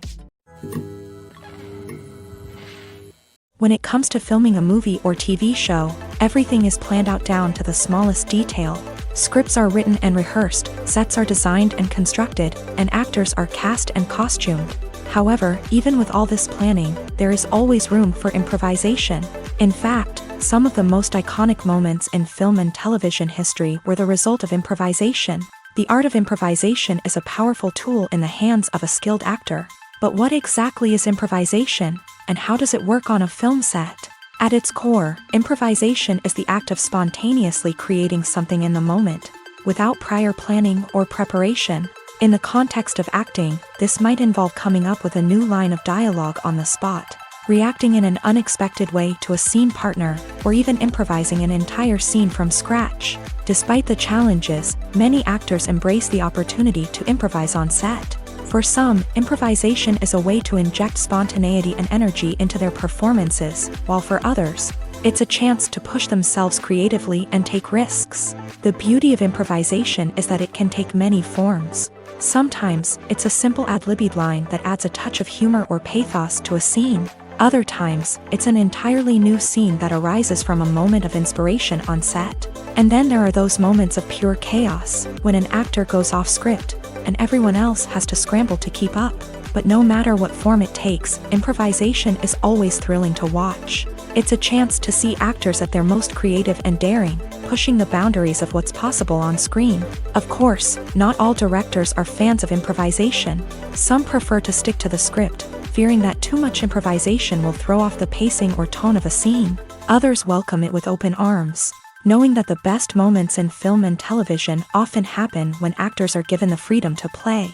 S1: When it comes to filming a movie or TV show, everything is planned out down to the smallest detail. Scripts are written and rehearsed, sets are designed and constructed, and actors are cast and costumed. However, even with all this planning, there is always room for improvisation. In fact, some of the most iconic moments in film and television history were the result of improvisation. The art of improvisation is a powerful tool in the hands of a skilled actor. But what exactly is improvisation, and how does it work on a film set? At its core, improvisation is the act of spontaneously creating something in the moment, without prior planning or preparation. In the context of acting, this might involve coming up with a new line of dialogue on the spot, reacting in an unexpected way to a scene partner, or even improvising an entire scene from scratch. Despite the challenges, many actors embrace the opportunity to improvise on set. For some, improvisation is a way to inject spontaneity and energy into their performances, while for others, it's a chance to push themselves creatively and take risks. The beauty of improvisation is that it can take many forms. Sometimes, it's a simple ad-libbed line that adds a touch of humor or pathos to a scene. Other times, it's an entirely new scene that arises from a moment of inspiration on set. And then there are those moments of pure chaos, when an actor goes off script, and everyone else has to scramble to keep up. But no matter what form it takes, improvisation is always thrilling to watch. It's a chance to see actors at their most creative and daring, pushing the boundaries of what's possible on screen. Of course, not all directors are fans of improvisation. Some prefer to stick to the script, fearing that too much improvisation will throw off the pacing or tone of a scene. Others welcome it with open arms, knowing that the best moments in film and television often happen when actors are given the freedom to play.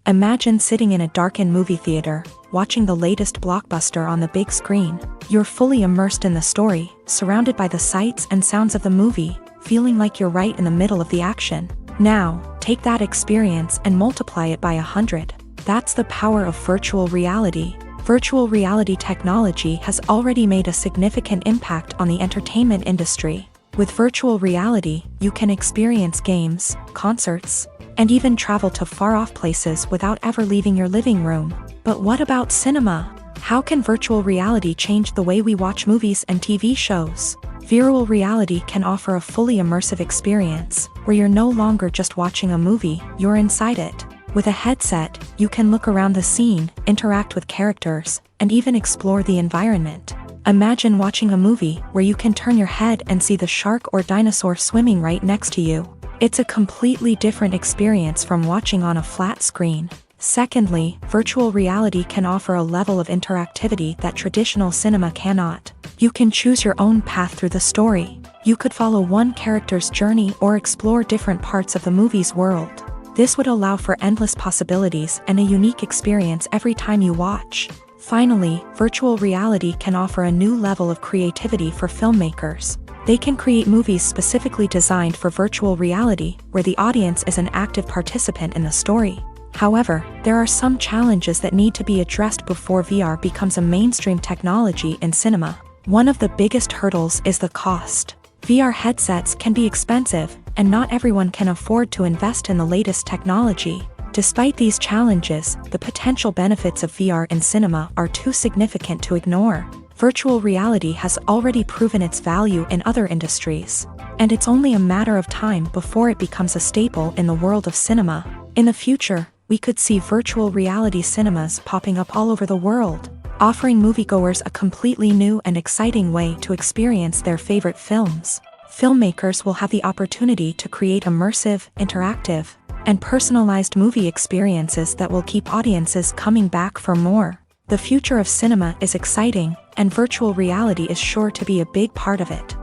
S1: Imagine sitting in a darkened movie theater, watching the latest blockbuster on the big screen. You're fully immersed in the story, surrounded by the sights and sounds of the movie, feeling like you're right in the middle of the action. Now, take that experience and multiply it by 100. That's the power of virtual reality. Virtual reality technology has already made a significant impact on the entertainment industry. With virtual reality, you can experience games, concerts, and even travel to far-off places without ever leaving your living room. But what about cinema? How can virtual reality change the way we watch movies and TV shows? Virtual reality can offer a fully immersive experience, where you're no longer just watching a movie, you're inside it. With a headset, you can look around the scene, interact with characters, and even explore the environment. Imagine watching a movie where you can turn your head and see the shark or dinosaur swimming right next to you. It's a completely different experience from watching on a flat screen. Secondly, virtual reality can offer a level of interactivity that traditional cinema cannot. You can choose your own path through the story. You could follow one character's journey or explore different parts of the movie's world. This would allow for endless possibilities and a unique experience every time you watch. Finally, virtual reality can offer a new level of creativity for filmmakers. They can create movies specifically designed for virtual reality, where the audience is an active participant in the story. However, there are some challenges that need to be addressed before VR becomes a mainstream technology in cinema. One of the biggest hurdles is the cost. VR headsets can be expensive, and not everyone can afford to invest in the latest technology. Despite these challenges, the potential benefits of VR in cinema are too significant to ignore. Virtual reality has already proven its value in other industries, and it's only a matter of time before it becomes a staple in the world of cinema. In the future, we could see virtual reality cinemas popping up all over the world, offering moviegoers a completely new and exciting way to experience their favorite films. Filmmakers will have the opportunity to create immersive, interactive, and personalized movie experiences that will keep audiences coming back for more. The future of cinema is exciting, and virtual reality is sure to be a big part of it.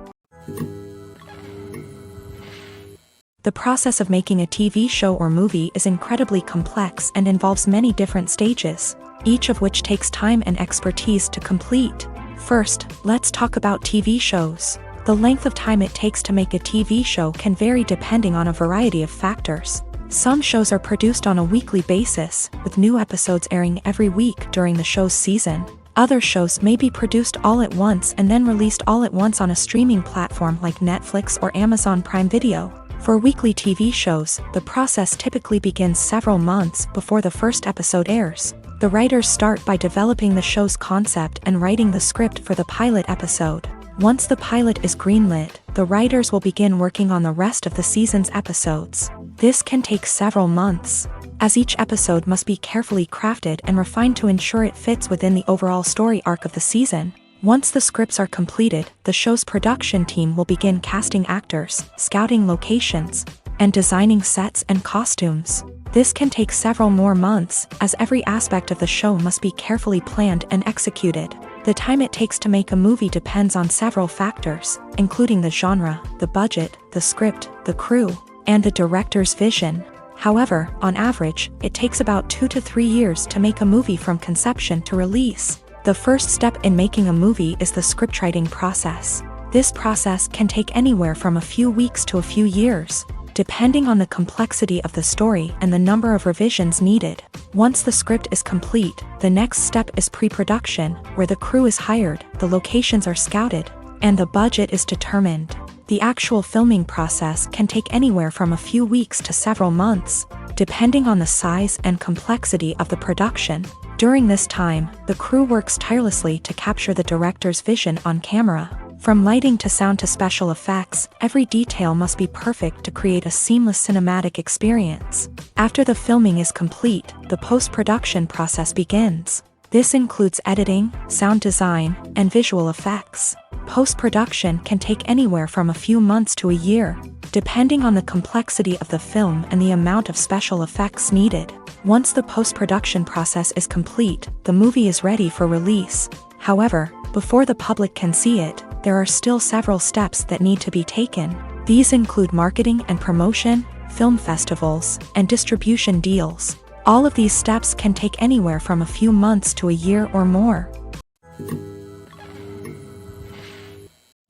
S1: The process of making a TV show or movie is incredibly complex and involves many different stages, each of which takes time and expertise to complete. First, let's talk about TV shows. The length of time it takes to make a TV show can vary depending on a variety of factors. Some shows are produced on a weekly basis, with new episodes airing every week during the show's season. Other shows may be produced all at once and then released all at once on a streaming platform like Netflix or Amazon Prime Video. For weekly TV shows, the process typically begins several months before the first episode airs. The writers start by developing the show's concept and writing the script for the pilot episode. Once the pilot is greenlit, the writers will begin working on the rest of the season's episodes. This can take several months, as each episode must be carefully crafted and refined to ensure it fits within the overall story arc of the season. Once the scripts are completed, the show's production team will begin casting actors, scouting locations, and designing sets and costumes. This can take several more months, as every aspect of the show must be carefully planned and executed. The time it takes to make a movie depends on several factors, including the genre, the budget, the script, the crew, and the director's vision. However, on average, it takes about 2 to 3 years to make a movie from conception to release. The first step in making a movie is the scriptwriting process. This process can take anywhere from a few weeks to a few years, depending on the complexity of the story and the number of revisions needed. Once the script is complete, the next step is pre-production, where the crew is hired, the locations are scouted, and the budget is determined. The actual filming process can take anywhere from a few weeks to several months, depending on the size and complexity of the production. During this time, the crew works tirelessly to capture the director's vision on camera. From lighting to sound to special effects, every detail must be perfect to create a seamless cinematic experience. After the filming is complete, the post-production process begins. This includes editing, sound design, and visual effects. Post-production can take anywhere from a few months to a year, depending on the complexity of the film and the amount of special effects needed. Once the post-production process is complete, the movie is ready for release. However, before the public can see it, there are still several steps that need to be taken. These include marketing and promotion, film festivals, and distribution deals. All of these steps can take anywhere from a few months to a year or more.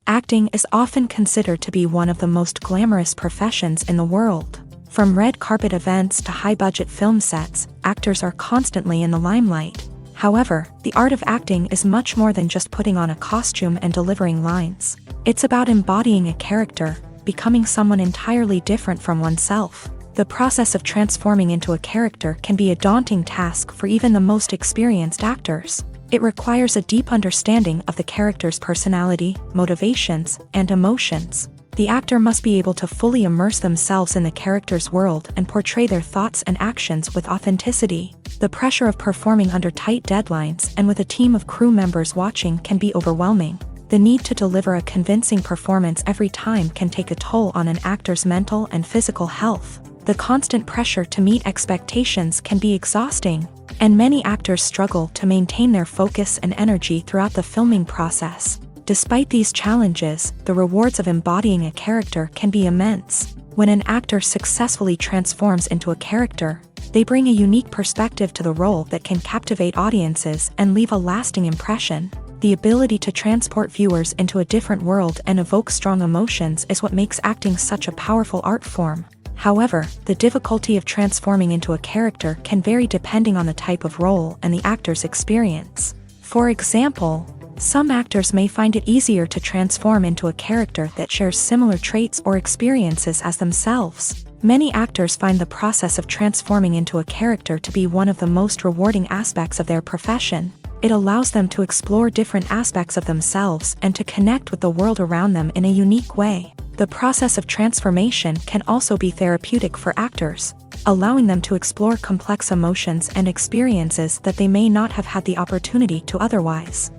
S1: Acting is often considered to be one of the most glamorous professions in the world. From red carpet events to high-budget film sets, actors are constantly in the limelight. However, the art of acting is much more than just putting on a costume and delivering lines. It's about embodying a character, becoming someone entirely different from oneself. The process of transforming into a character can be a daunting task for even the most experienced actors. It requires a deep understanding of the character's personality, motivations, and emotions. The actor must be able to fully immerse themselves in the character's world and portray their thoughts and actions with authenticity. The pressure of performing under tight deadlines and with a team of crew members watching can be overwhelming. The need to deliver a convincing performance every time can take a toll on an actor's mental and physical health. The constant pressure to meet expectations can be exhausting, and many actors struggle to maintain their focus and energy throughout the filming process. Despite these challenges, the rewards of embodying a character can be immense. When an actor successfully transforms into a character, they bring a unique perspective to the role that can captivate audiences and leave a lasting impression. The ability to transport viewers into a different world and evoke strong emotions is what makes acting such a powerful art form. However, the difficulty of transforming into a character can vary depending on the type of role and the actor's experience. For example, some actors may find it easier to transform into a character that shares similar traits or experiences as themselves. Many actors find the process of transforming into a character to be one of the most rewarding aspects of their profession. It allows them to explore different aspects of themselves and to connect with the world around them in a unique way. The process of transformation can also be therapeutic for actors, allowing them to explore complex emotions and experiences that they may not have had the opportunity to otherwise.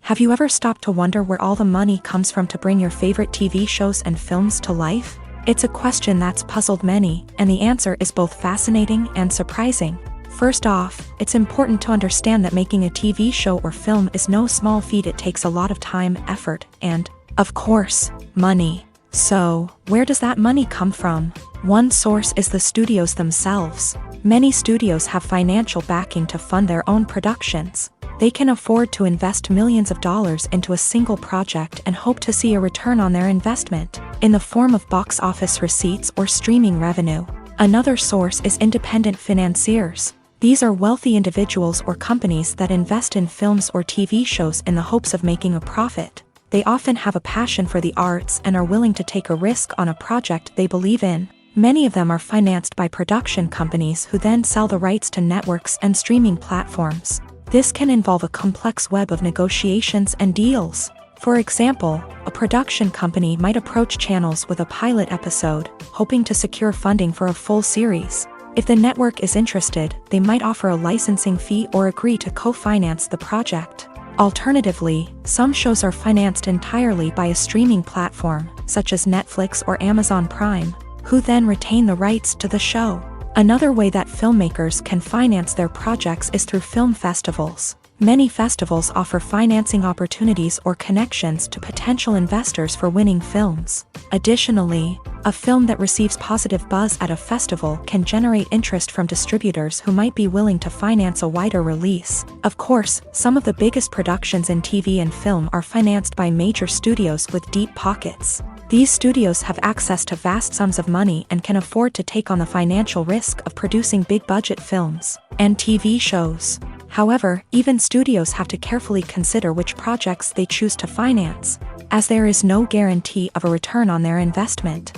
S1: Have you ever stopped to wonder where all the money comes from to bring your favorite TV shows and films to life? It's a question that's puzzled many, and the answer is both fascinating and surprising. First off, it's important to understand that making a TV show or film is no small feat. It takes a lot of time, effort, and, of course, money. So, where does that money come from? One source is the studios themselves. Many studios have financial backing to fund their own productions. They can afford to invest millions of dollars into a single project and hope to see a return on their investment, in the form of box office receipts or streaming revenue. Another source is independent financiers. These are wealthy individuals or companies that invest in films or TV shows in the hopes of making a profit. They often have a passion for the arts and are willing to take a risk on a project they believe in. Many of them are financed by production companies who then sell the rights to networks and streaming platforms. This can involve a complex web of negotiations and deals. For example, a production company might approach channels with a pilot episode, hoping to secure funding for a full series. If the network is interested, they might offer a licensing fee or agree to co-finance the project. Alternatively, some shows are financed entirely by a streaming platform, such as Netflix or Amazon Prime, who then retain the rights to the show. Another way that filmmakers can finance their projects is through film festivals. Many festivals offer financing opportunities or connections to potential investors for winning films. Additionally, a film that receives positive buzz at a festival can generate interest from distributors who might be willing to finance a wider release. Of course, some of the biggest productions in TV and film are financed by major studios with deep pockets. These studios have access to vast sums of money and can afford to take on the financial risk of producing big-budget films and TV shows. However, even studios have to carefully consider which projects they choose to finance, as there is no guarantee of a return on their investment.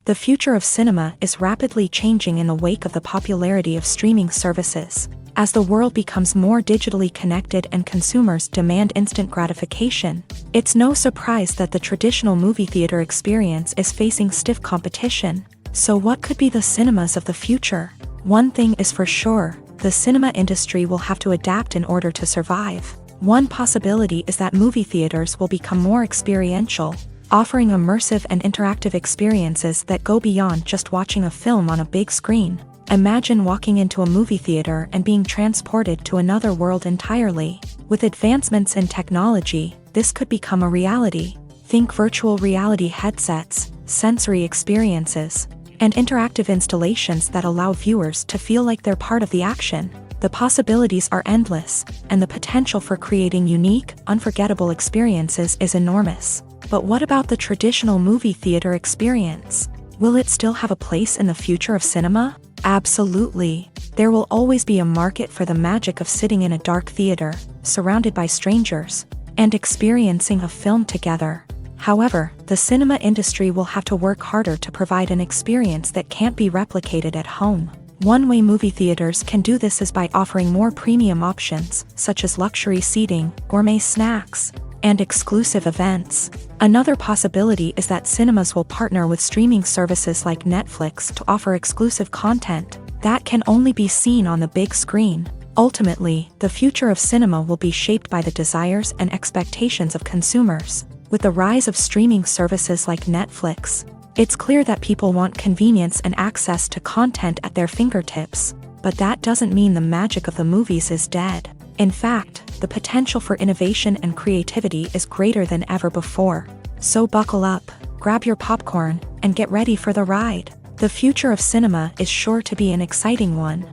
S1: The future of cinema is rapidly changing in the wake of the popularity of streaming services. As the world becomes more digitally connected and consumers demand instant gratification, it's no surprise that the traditional movie theater experience is facing stiff competition. So what could be the cinemas of the future? One thing is for sure, the cinema industry will have to adapt in order to survive. One possibility is that movie theaters will become more experiential, offering immersive and interactive experiences that go beyond just watching a film on a big screen. Imagine walking into a movie theater and being transported to another world entirely. With advancements in technology, this could become a reality. Think virtual reality headsets, sensory experiences, and interactive installations that allow viewers to feel like they're part of the action. The possibilities are endless, and the potential for creating unique, unforgettable experiences is enormous. But what about the traditional movie theater experience? Will it still have a place in the future of cinema? Absolutely. There will always be a market for the magic of sitting in a dark theater, surrounded by strangers, and experiencing a film together. However, the cinema industry will have to work harder to provide an experience that can't be replicated at home. One way movie theaters can do this is by offering more premium options, such as luxury seating, gourmet snacks, and exclusive events. Another possibility is that cinemas will partner with streaming services like Netflix to offer exclusive content that can only be seen on the big screen. Ultimately, the future of cinema will be shaped by the desires and expectations of consumers. With the rise of streaming services like Netflix, it's clear that people want convenience and access to content at their fingertips. But that doesn't mean the magic of the movies is dead. In fact, the potential for innovation and creativity is greater than ever before. So buckle up, grab your popcorn, and get ready for the ride. The future of cinema is sure to be an exciting one.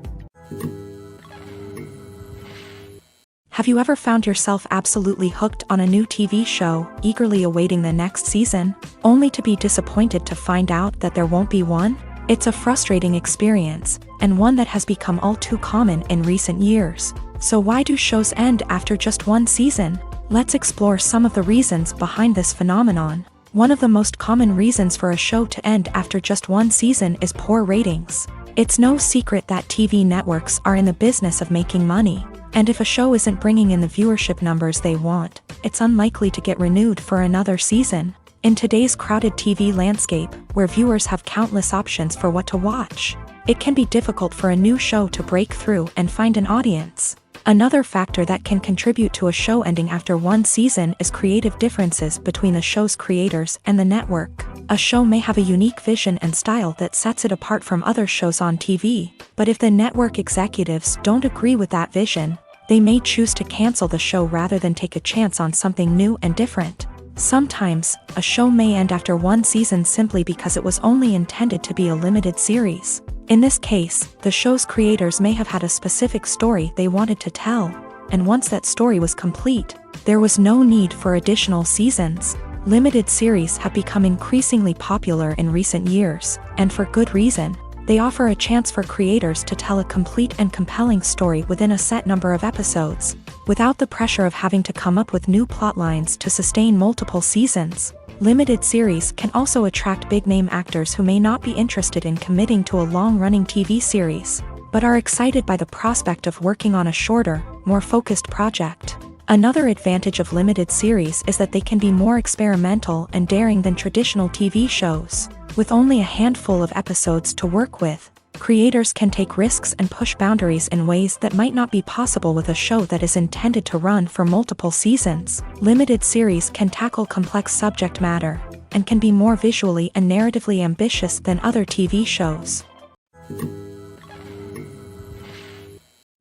S1: Have you ever found yourself absolutely hooked on a new TV show, eagerly awaiting the next season, only to be disappointed to find out that there won't be one? It's a frustrating experience, and one that has become all too common in recent years. So why do shows end after just one season? Let's explore some of the reasons behind this phenomenon. One of the most common reasons for a show to end after just one season is poor ratings. It's no secret that TV networks are in the business of making money. And if a show isn't bringing in the viewership numbers they want, it's unlikely to get renewed for another season. In today's crowded TV landscape, where viewers have countless options for what to watch, it can be difficult for a new show to break through and find an audience. Another factor that can contribute to a show ending after one season is creative differences between the show's creators and the network. A show may have a unique vision and style that sets it apart from other shows on TV, but if the network executives don't agree with that vision, they may choose to cancel the show rather than take a chance on something new and different. Sometimes, a show may end after one season simply because it was only intended to be a limited series. In this case, the show's creators may have had a specific story they wanted to tell, and once that story was complete, there was no need for additional seasons. Limited series have become increasingly popular in recent years, and for good reason. They offer a chance for creators to tell a complete and compelling story within a set number of episodes, without the pressure of having to come up with new plotlines to sustain multiple seasons. Limited series can also attract big-name actors who may not be interested in committing to a long-running TV series, but are excited by the prospect of working on a shorter, more focused project. Another advantage of limited series is that they can be more experimental and daring than traditional TV shows. With only a handful of episodes to work with, creators can take risks and push boundaries in ways that might not be possible with a show that is intended to run for multiple seasons. Limited series can tackle complex subject matter, and can be more visually and narratively ambitious than other TV shows.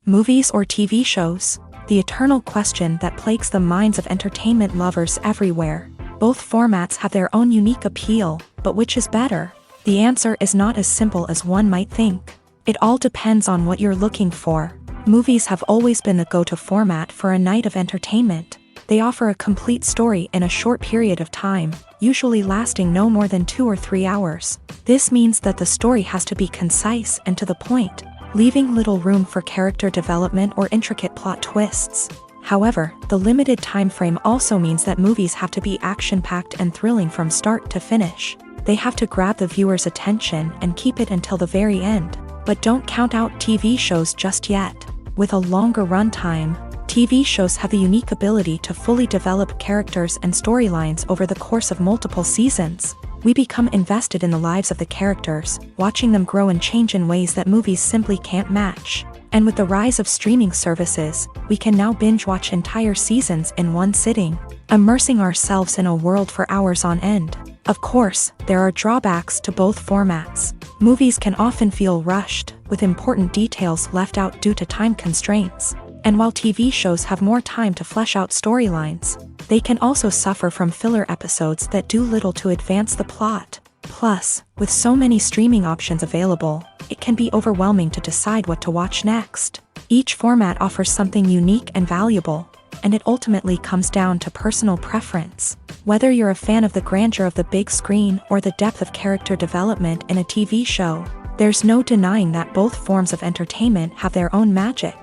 S1: Movies or TV shows? The eternal question that plagues the minds of entertainment lovers everywhere. Both formats have their own unique appeal, but which is better? The answer is not as simple as one might think. It all depends on what you're looking for. Movies have always been the go-to format for a night of entertainment. They offer a complete story in a short period of time, usually lasting no more than 2 or 3 hours. This means that the story has to be concise and to the point, leaving little room for character development or intricate plot twists. However, the limited time frame also means that movies have to be action-packed and thrilling from start to finish. They have to grab the viewer's attention and keep it until the very end. But don't count out TV shows just yet. With a longer runtime, TV shows have the unique ability to fully develop characters and storylines over the course of multiple seasons. We become invested in the lives of the characters, watching them grow and change in ways that movies simply can't match. And with the rise of streaming services, we can now binge-watch entire seasons in one sitting, immersing ourselves in a world for hours on end. Of course, there are drawbacks to both formats. Movies can often feel rushed, with important details left out due to time constraints. And while TV shows have more time to flesh out storylines, they can also suffer from filler episodes that do little to advance the plot. Plus, with so many streaming options available, it can be overwhelming to decide what to watch next. Each format offers something unique and valuable, and it ultimately comes down to personal preference. Whether you're a fan of the grandeur of the big screen or the depth of character development in a TV show, there's no denying that both forms of entertainment have their own magic.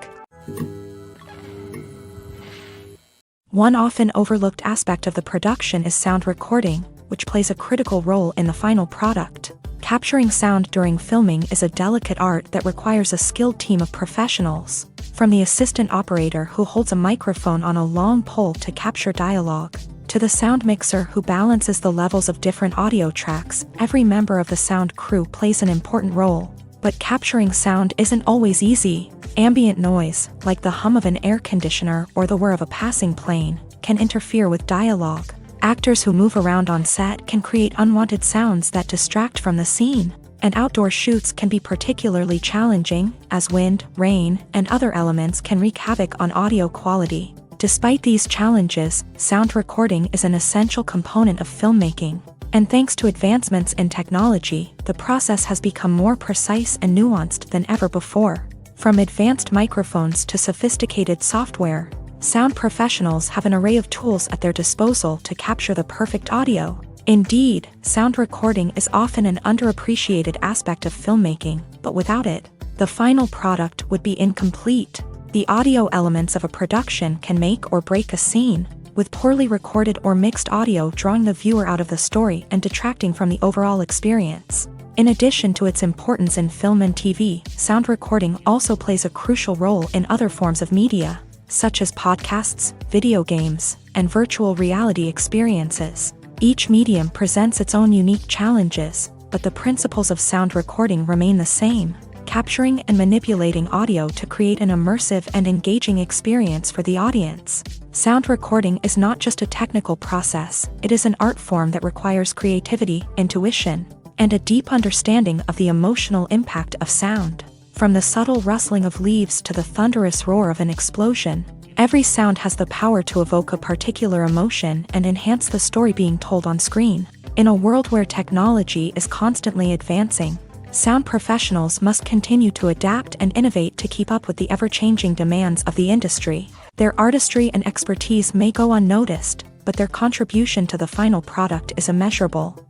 S1: One often overlooked aspect of the production is sound recording, which plays a critical role in the final product. Capturing sound during filming is a delicate art that requires a skilled team of professionals, from the assistant operator who holds a microphone on a long pole to capture dialogue, to the sound mixer who balances the levels of different audio tracks. Every member of the sound crew plays an important role. But capturing sound isn't always easy. Ambient noise, like the hum of an air conditioner or the whir of a passing plane, can interfere with dialogue. Actors who move around on set can create unwanted sounds that distract from the scene. And outdoor shoots can be particularly challenging, as wind, rain, and other elements can wreak havoc on audio quality. Despite these challenges, sound recording is an essential component of filmmaking. And thanks to advancements in technology, the process has become more precise and nuanced than ever before. From advanced microphones to sophisticated software, sound professionals have an array of tools at their disposal to capture the perfect audio. Indeed, sound recording is often an underappreciated aspect of filmmaking, but without it, the final product would be incomplete. The audio elements of a production can make or break a scene, with poorly recorded or mixed audio drawing the viewer out of the story and detracting from the overall experience. In addition to its importance in film and TV, sound recording also plays a crucial role in other forms of media, such as podcasts, video games, and virtual reality experiences. Each medium presents its own unique challenges, but the principles of sound recording remain the same: capturing and manipulating audio to create an immersive and engaging experience for the audience. Sound recording is not just a technical process, it is an art form that requires creativity, intuition, and a deep understanding of the emotional impact of sound. From the subtle rustling of leaves to the thunderous roar of an explosion, Every sound has the power to evoke a particular emotion and enhance the story being told on screen. In a world where technology is constantly advancing, sound professionals must continue to adapt and innovate to keep up with the ever-changing demands of the industry. Their artistry and expertise may go unnoticed, but their contribution to the final product is immeasurable.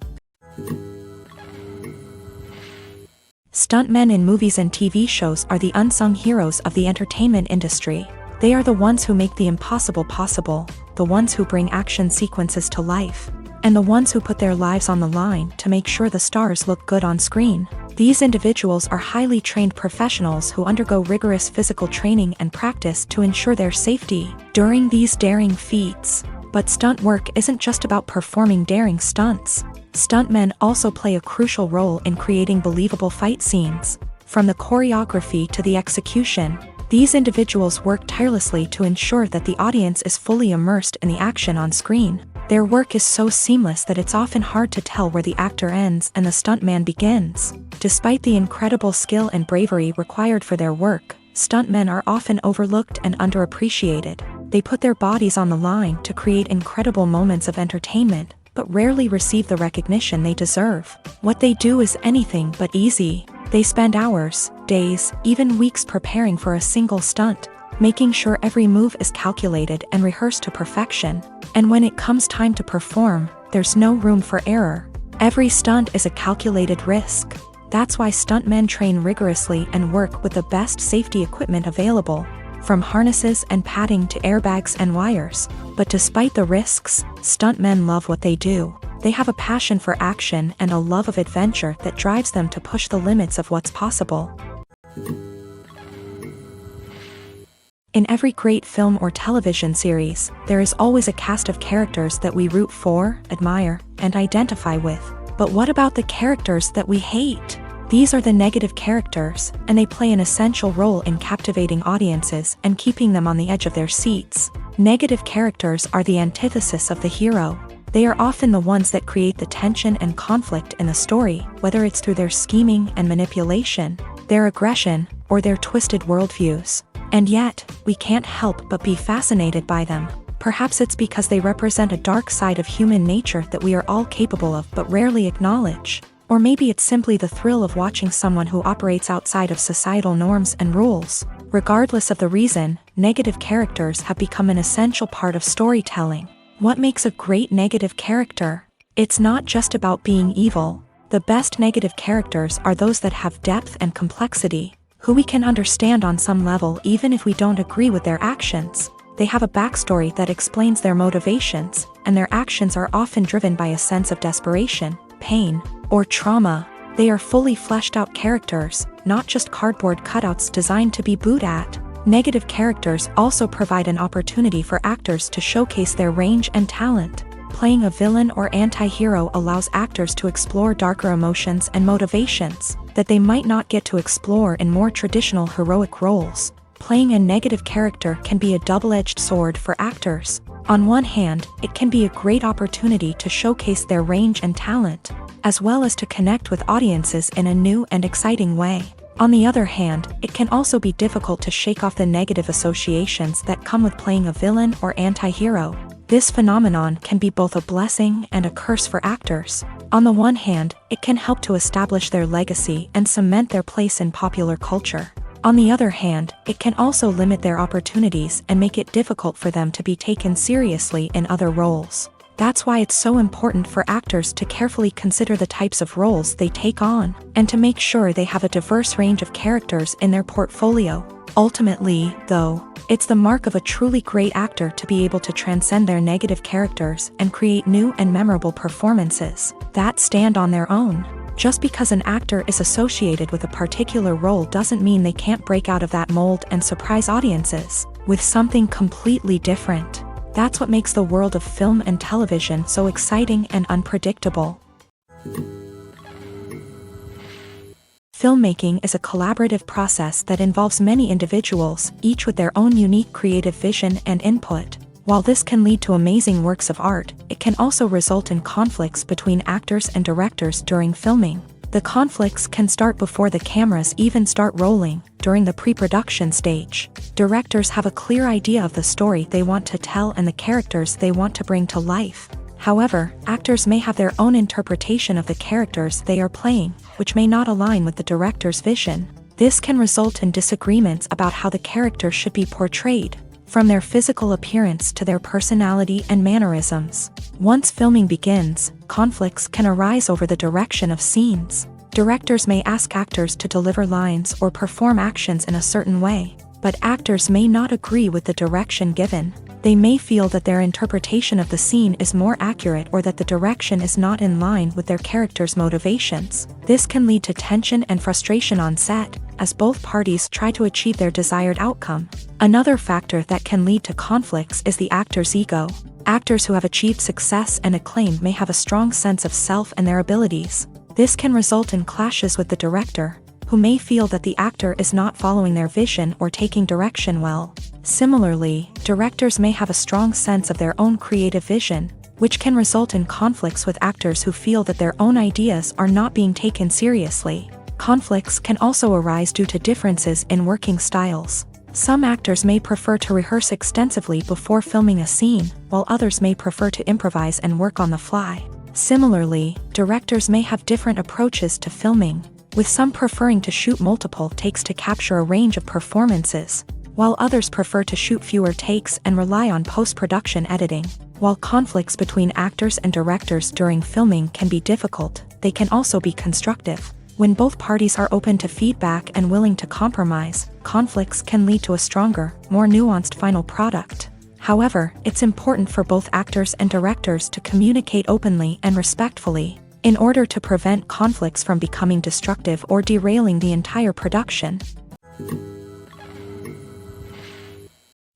S1: Stuntmen in movies and TV shows are the unsung heroes of the entertainment industry. They are the ones who make the impossible possible, the ones who bring action sequences to life, and the ones who put their lives on the line to make sure the stars look good on screen. These individuals are highly trained professionals who undergo rigorous physical training and practice to ensure their safety during these daring feats. But stunt work isn't just about performing daring stunts. Stuntmen also play a crucial role in creating believable fight scenes. From the choreography to the execution, these individuals work tirelessly to ensure that the audience is fully immersed in the action on screen. Their work is so seamless that it's often hard to tell where the actor ends and the stuntman begins. Despite the incredible skill and bravery required for their work, stuntmen are often overlooked and underappreciated. They put their bodies on the line to create incredible moments of entertainment, but rarely receive the recognition they deserve. What they do is anything but easy. They spend hours, days, even weeks preparing for a single stunt, making sure every move is calculated and rehearsed to perfection. And when it comes time to perform, there's no room for error. Every stunt is a calculated risk. That's why stuntmen train rigorously and work with the best safety equipment available, from harnesses and padding to airbags and wires. But despite the risks, stuntmen love what they do. They have a passion for action and a love of adventure that drives them to push the limits of what's possible. In every great film or television series, there is always a cast of characters that we root for, admire, and identify with. But what about the characters that we hate? These are the negative characters, and they play an essential role in captivating audiences and keeping them on the edge of their seats. Negative characters are the antithesis of the hero. They are often the ones that create the tension and conflict in the story, whether it's through their scheming and manipulation, their aggression, or their twisted worldviews. And yet, we can't help but be fascinated by them. Perhaps it's because they represent a dark side of human nature that we are all capable of but rarely acknowledge. Or maybe it's simply the thrill of watching someone who operates outside of societal norms and rules. Regardless of the reason, negative characters have become an essential part of storytelling. What makes a great negative character? It's not just about being evil. The best negative characters are those that have depth and complexity, who we can understand on some level even if we don't agree with their actions. They have a backstory that explains their motivations, and their actions are often driven by a sense of desperation, pain, or trauma. They are fully fleshed out characters, not just cardboard cutouts designed to be booed at. Negative characters also provide an opportunity for actors to showcase their range and talent. Playing a villain or anti-hero allows actors to explore darker emotions and motivations that they might not get to explore in more traditional heroic roles. Playing a negative character can be a double-edged sword for actors. On one hand, it can be a great opportunity to showcase their range and talent, as well as to connect with audiences in a new and exciting way. On the other hand, it can also be difficult to shake off the negative associations that come with playing a villain or anti-hero. This phenomenon can be both a blessing and a curse for actors. On the one hand, it can help to establish their legacy and cement their place in popular culture. On the other hand, it can also limit their opportunities and make it difficult for them to be taken seriously in other roles. That's why it's so important for actors to carefully consider the types of roles they take on, and to make sure they have a diverse range of characters in their portfolio. Ultimately, though, it's the mark of a truly great actor to be able to transcend their negative characters and create new and memorable performances that stand on their own. Just because an actor is associated with a particular role doesn't mean they can't break out of that mold and surprise audiences with something completely different. That's what makes the world of film and television so exciting and unpredictable. Filmmaking is a collaborative process that involves many individuals, each with their own unique creative vision and input. While this can lead to amazing works of art, it can also result in conflicts between actors and directors during filming. The conflicts can start before the cameras even start rolling, during the pre-production stage. Directors have a clear idea of the story they want to tell and the characters they want to bring to life. However, actors may have their own interpretation of the characters they are playing, which may not align with the director's vision. This can result in disagreements about how the character should be portrayed, from their physical appearance to their personality and mannerisms. Once filming begins, conflicts can arise over the direction of scenes. Directors may ask actors to deliver lines or perform actions in a certain way, but actors may not agree with the direction given. They may feel that their interpretation of the scene is more accurate or that the direction is not in line with their character's motivations. This can lead to tension and frustration on set, as both parties try to achieve their desired outcome. Another factor that can lead to conflicts is the actor's ego. Actors who have achieved success and acclaim may have a strong sense of self and their abilities. This can result in clashes with the director, who may feel that the actor is not following their vision or taking direction well. Similarly, directors may have a strong sense of their own creative vision, which can result in conflicts with actors who feel that their own ideas are not being taken seriously. Conflicts can also arise due to differences in working styles. Some actors may prefer to rehearse extensively before filming a scene, while others may prefer to improvise and work on the fly. Similarly, directors may have different approaches to filming, with some preferring to shoot multiple takes to capture a range of performances, while others prefer to shoot fewer takes and rely on post-production editing. While conflicts between actors and directors during filming can be difficult, they can also be constructive. When both parties are open to feedback and willing to compromise, conflicts can lead to a stronger, more nuanced final product. However, it's important for both actors and directors to communicate openly and respectfully, in order to prevent conflicts from becoming destructive or derailing the entire production.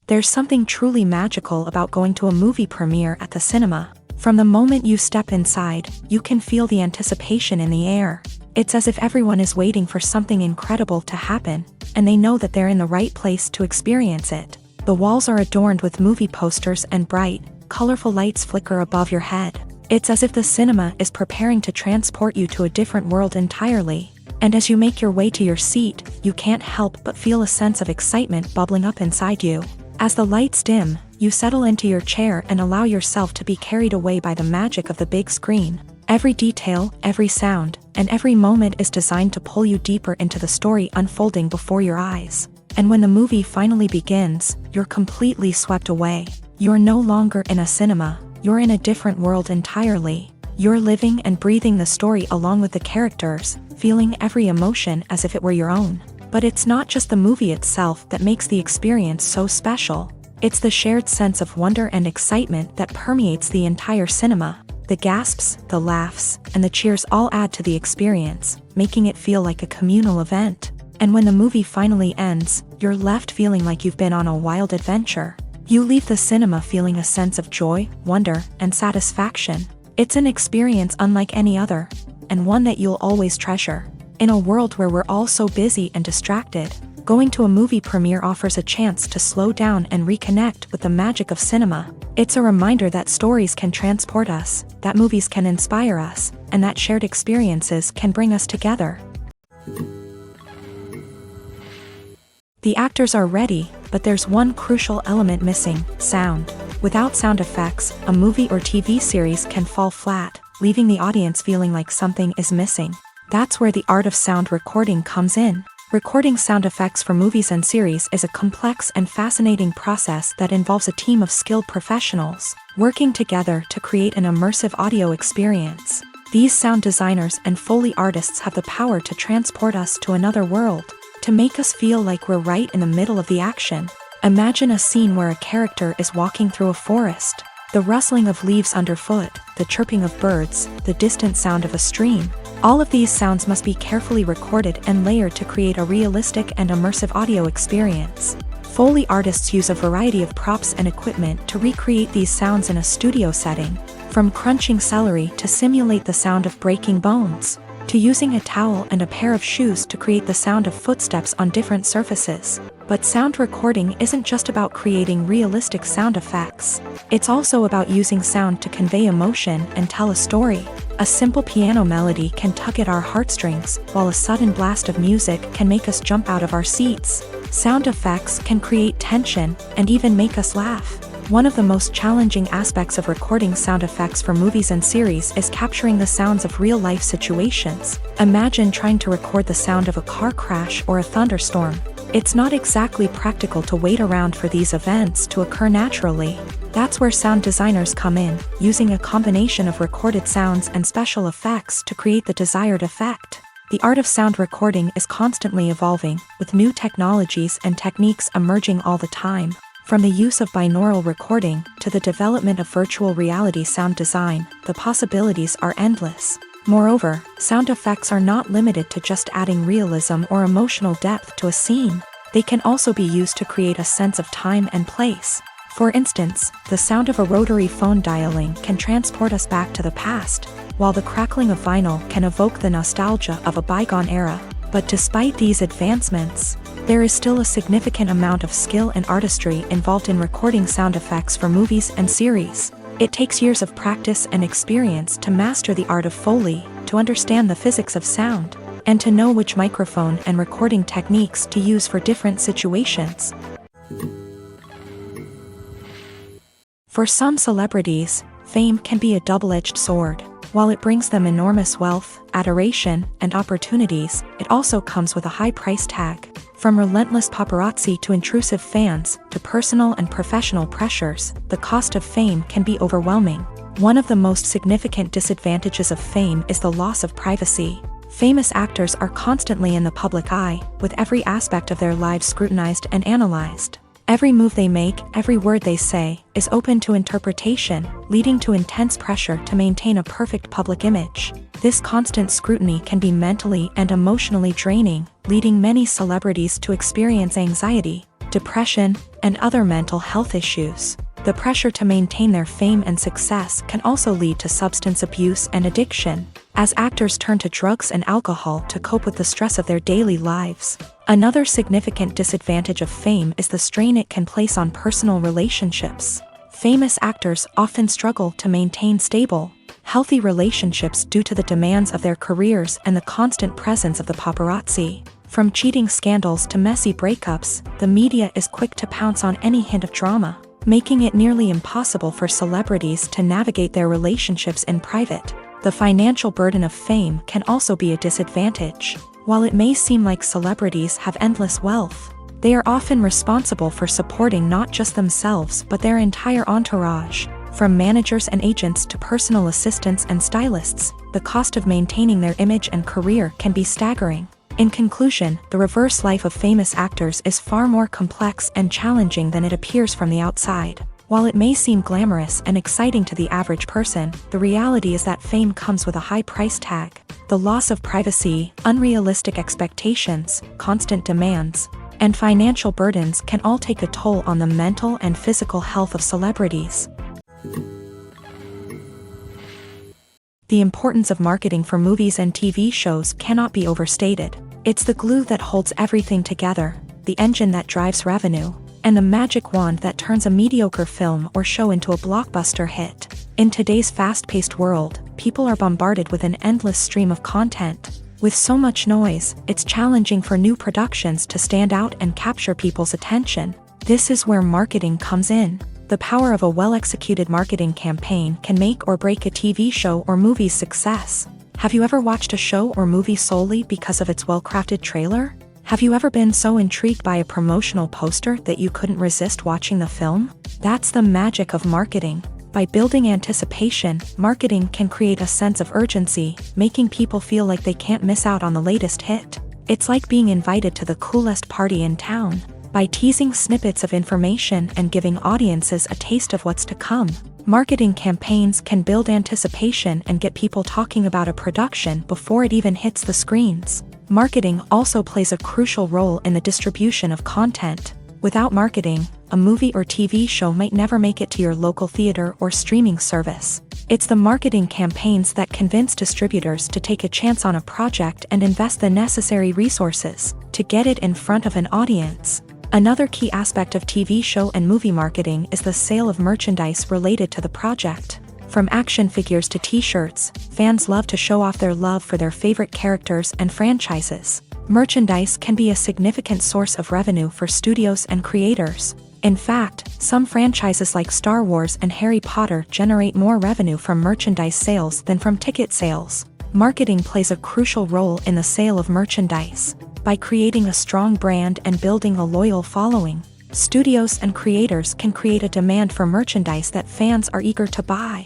S1: There's something truly magical about going to a movie premiere at the cinema. From the moment you step inside, you can feel the anticipation in the air. It's as if everyone is waiting for something incredible to happen, and they know that they're in the right place to experience it. The walls are adorned with movie posters and bright, colorful lights flicker above your head. It's as if the cinema is preparing to transport you to a different world entirely. And as you make your way to your seat, you can't help but feel a sense of excitement bubbling up inside you. As the lights dim, you settle into your chair and allow yourself to be carried away by the magic of the big screen. Every detail, every sound, and every moment is designed to pull you deeper into the story unfolding before your eyes. And when the movie finally begins, you're completely swept away. You're no longer in a cinema, you're in a different world entirely. You're living and breathing the story along with the characters, feeling every emotion as if it were your own. But it's not just the movie itself that makes the experience so special. It's the shared sense of wonder and excitement that permeates the entire cinema. The gasps, the laughs, and the cheers all add to the experience, making it feel like a communal event. And when the movie finally ends, you're left feeling like you've been on a wild adventure. You leave the cinema feeling a sense of joy, wonder, and satisfaction. It's an experience unlike any other, and one that you'll always treasure. In a world where we're all so busy and distracted, going to a movie premiere offers a chance to slow down and reconnect with the magic of cinema. It's a reminder that stories can transport us, that movies can inspire us, and that shared experiences can bring us together. The actors are ready, but there's one crucial element missing: sound. Without sound effects, a movie or TV series can fall flat, leaving the audience feeling like something is missing. That's where the art of sound recording comes in. Recording sound effects for movies and series is a complex and fascinating process that involves a team of skilled professionals working together to create an immersive audio experience. These sound designers and Foley artists have the power to transport us to another world, to make us feel like we're right in the middle of the action. Imagine a scene where a character is walking through a forest. The rustling of leaves underfoot, the chirping of birds, the distant sound of a stream. All of these sounds must be carefully recorded and layered to create a realistic and immersive audio experience. Foley artists use a variety of props and equipment to recreate these sounds in a studio setting, from crunching celery to simulate the sound of breaking bones, to using a towel and a pair of shoes to create the sound of footsteps on different surfaces. But sound recording isn't just about creating realistic sound effects. It's also about using sound to convey emotion and tell a story. A simple piano melody can tug at our heartstrings, while a sudden blast of music can make us jump out of our seats. Sound effects can create tension and even make us laugh. One of the most challenging aspects of recording sound effects for movies and series is capturing the sounds of real-life situations. Imagine trying to record the sound of a car crash or a thunderstorm. It's not exactly practical to wait around for these events to occur naturally. That's where sound designers come in, using a combination of recorded sounds and special effects to create the desired effect. The art of sound recording is constantly evolving, with new technologies and techniques emerging all the time. From the use of binaural recording to the development of virtual reality sound design, the possibilities are endless. Moreover, sound effects are not limited to just adding realism or emotional depth to a scene. They can also be used to create a sense of time and place. For instance, the sound of a rotary phone dialing can transport us back to the past, while the crackling of vinyl can evoke the nostalgia of a bygone era. But despite these advancements, there is still a significant amount of skill and artistry involved in recording sound effects for movies and series. It takes years of practice and experience to master the art of Foley, to understand the physics of sound, and to know which microphone and recording techniques to use for different situations. For some celebrities, fame can be a double-edged sword. While it brings them enormous wealth, adoration, and opportunities, it also comes with a high price tag. From relentless paparazzi to intrusive fans, to personal and professional pressures, the cost of fame can be overwhelming. One of the most significant disadvantages of fame is the loss of privacy. Famous actors are constantly in the public eye, with every aspect of their lives scrutinized and analyzed. Every move they make, every word they say, is open to interpretation, leading to intense pressure to maintain a perfect public image. This constant scrutiny can be mentally and emotionally draining, leading many celebrities to experience anxiety, depression, and other mental health issues. The pressure to maintain their fame and success can also lead to substance abuse and addiction, as actors turn to drugs and alcohol to cope with the stress of their daily lives. Another significant disadvantage of fame is the strain it can place on personal relationships. Famous actors often struggle to maintain stable, healthy relationships due to the demands of their careers and the constant presence of the paparazzi. From cheating scandals to messy breakups, the media is quick to pounce on any hint of drama, making it nearly impossible for celebrities to navigate their relationships in private. The financial burden of fame can also be a disadvantage. While it may seem like celebrities have endless wealth, they are often responsible for supporting not just themselves but their entire entourage. From managers and agents to personal assistants and stylists, the cost of maintaining their image and career can be staggering. In conclusion, the reverse life of famous actors is far more complex and challenging than it appears from the outside. While it may seem glamorous and exciting to the average person, the reality is that fame comes with a high price tag. The loss of privacy, unrealistic expectations, constant demands, and financial burdens can all take a toll on the mental and physical health of celebrities. The importance of marketing for movies and TV shows cannot be overstated. It's the glue that holds everything together, the engine that drives revenue, and the magic wand that turns a mediocre film or show into a blockbuster hit. In today's fast-paced world, people are bombarded with an endless stream of content. With so much noise, it's challenging for new productions to stand out and capture people's attention. This is where marketing comes in. The power of a well-executed marketing campaign can make or break a TV show or movie's success. Have you ever watched a show or movie solely because of its well-crafted trailer? Have you ever been so intrigued by a promotional poster that you couldn't resist watching the film? That's the magic of marketing. By building anticipation, marketing can create a sense of urgency, making people feel like they can't miss out on the latest hit. It's like being invited to the coolest party in town. By teasing snippets of information and giving audiences a taste of what's to come, marketing campaigns can build anticipation and get people talking about a production before it even hits the screens. Marketing also plays a crucial role in the distribution of content. Without marketing, a movie or TV show might never make it to your local theater or streaming service. It's the marketing campaigns that convince distributors to take a chance on a project and invest the necessary resources to get it in front of an audience. Another key aspect of TV show and movie marketing is the sale of merchandise related to the project. From action figures to t-shirts, fans love to show off their love for their favorite characters and franchises. Merchandise can be a significant source of revenue for studios and creators. In fact, some franchises like Star Wars and Harry Potter generate more revenue from merchandise sales than from ticket sales. Marketing plays a crucial role in the sale of merchandise. By creating a strong brand and building a loyal following, studios and creators can create a demand for merchandise that fans are eager to buy.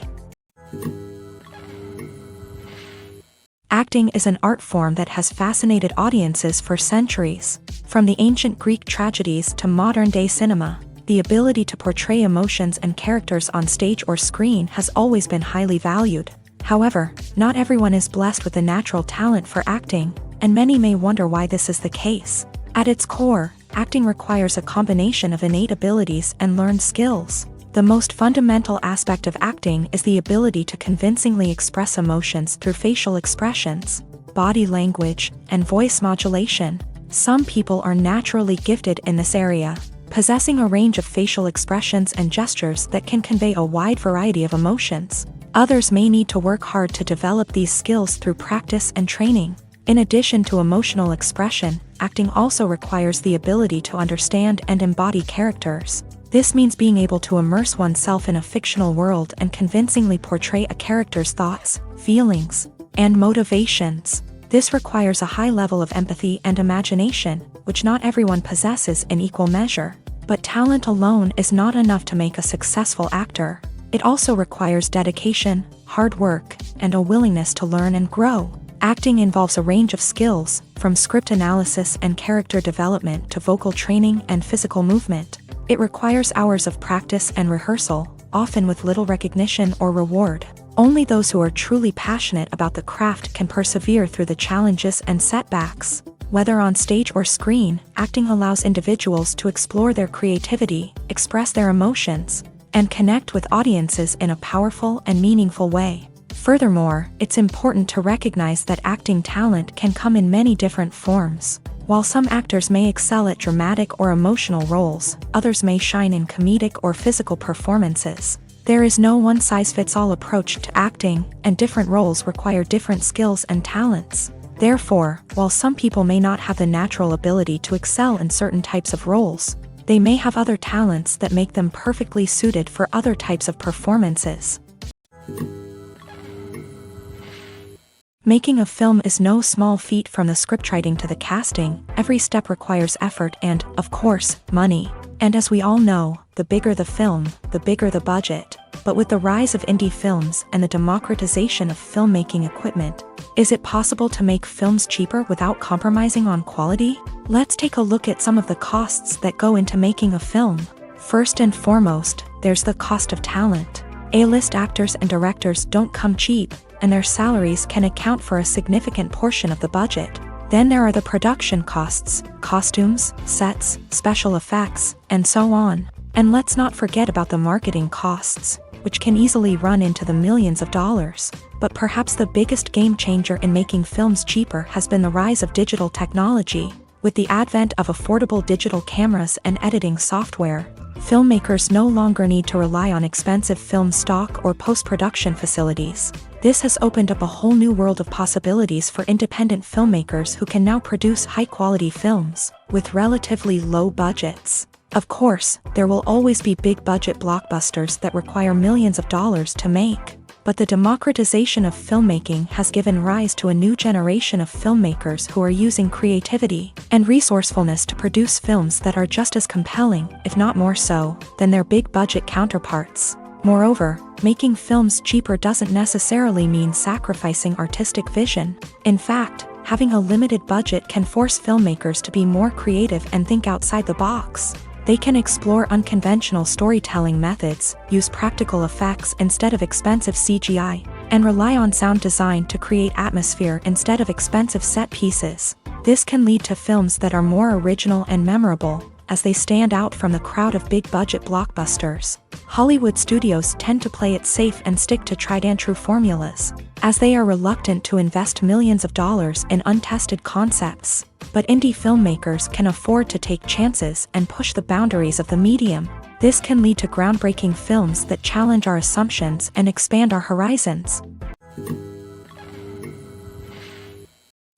S1: Acting is an art form that has fascinated audiences for centuries. From the ancient Greek tragedies to modern-day cinema, the ability to portray emotions and characters on stage or screen has always been highly valued. However, not everyone is blessed with a natural talent for acting, and many may wonder why this is the case. At its core, acting requires a combination of innate abilities and learned skills. The most fundamental aspect of acting is the ability to convincingly express emotions through facial expressions, body language, and voice modulation. Some people are naturally gifted in this area, possessing a range of facial expressions and gestures that can convey a wide variety of emotions. Others may need to work hard to develop these skills through practice and training. In addition to emotional expression, acting also requires the ability to understand and embody characters. This means being able to immerse oneself in a fictional world and convincingly portray a character's thoughts, feelings, and motivations. This requires a high level of empathy and imagination, which not everyone possesses in equal measure. But talent alone is not enough to make a successful actor. It also requires dedication, hard work, and a willingness to learn and grow. Acting involves a range of skills, from script analysis and character development to vocal training and physical movement. It requires hours of practice and rehearsal, often with little recognition or reward. Only those who are truly passionate about the craft can persevere through the challenges and setbacks. Whether on stage or screen, acting allows individuals to explore their creativity, express their emotions, and connect with audiences in a powerful and meaningful way. Furthermore, it's important to recognize that acting talent can come in many different forms. While some actors may excel at dramatic or emotional roles, others may shine in comedic or physical performances. There is no one-size-fits-all approach to acting, and different roles require different skills and talents. Therefore, while some people may not have the natural ability to excel in certain types of roles, they may have other talents that make them perfectly suited for other types of performances. Making a film is no small feat. From the scriptwriting to the casting, every step requires effort and, of course, money. And as we all know, the bigger the film, the bigger the budget. But with the rise of indie films and the democratization of filmmaking equipment, is it possible to make films cheaper without compromising on quality? Let's take a look at some of the costs that go into making a film. First and foremost, there's the cost of talent. A-list actors and directors don't come cheap, and their salaries can account for a significant portion of the budget. Then there are the production costs, costumes, sets, special effects, and so on. And let's not forget about the marketing costs, which can easily run into the millions of dollars. But perhaps the biggest game changer in making films cheaper has been the rise of digital technology. With the advent of affordable digital cameras and editing software, filmmakers no longer need to rely on expensive film stock or post-production facilities. This has opened up a whole new world of possibilities for independent filmmakers who can now produce high-quality films with relatively low budgets. Of course, there will always be big-budget blockbusters that require millions of dollars to make. But the democratization of filmmaking has given rise to a new generation of filmmakers who are using creativity and resourcefulness to produce films that are just as compelling, if not more so, than their big-budget counterparts. Moreover, making films cheaper doesn't necessarily mean sacrificing artistic vision. In fact, having a limited budget can force filmmakers to be more creative and think outside the box. They can explore unconventional storytelling methods, use practical effects instead of expensive CGI, and rely on sound design to create atmosphere instead of expensive set pieces. This can lead to films that are more original and memorable, as they stand out from the crowd of big-budget blockbusters. Hollywood studios tend to play it safe and stick to tried-and-true formulas, as they are reluctant to invest millions of dollars in untested concepts. But indie filmmakers can afford to take chances and push the boundaries of the medium. This can lead to groundbreaking films that challenge our assumptions and expand our horizons.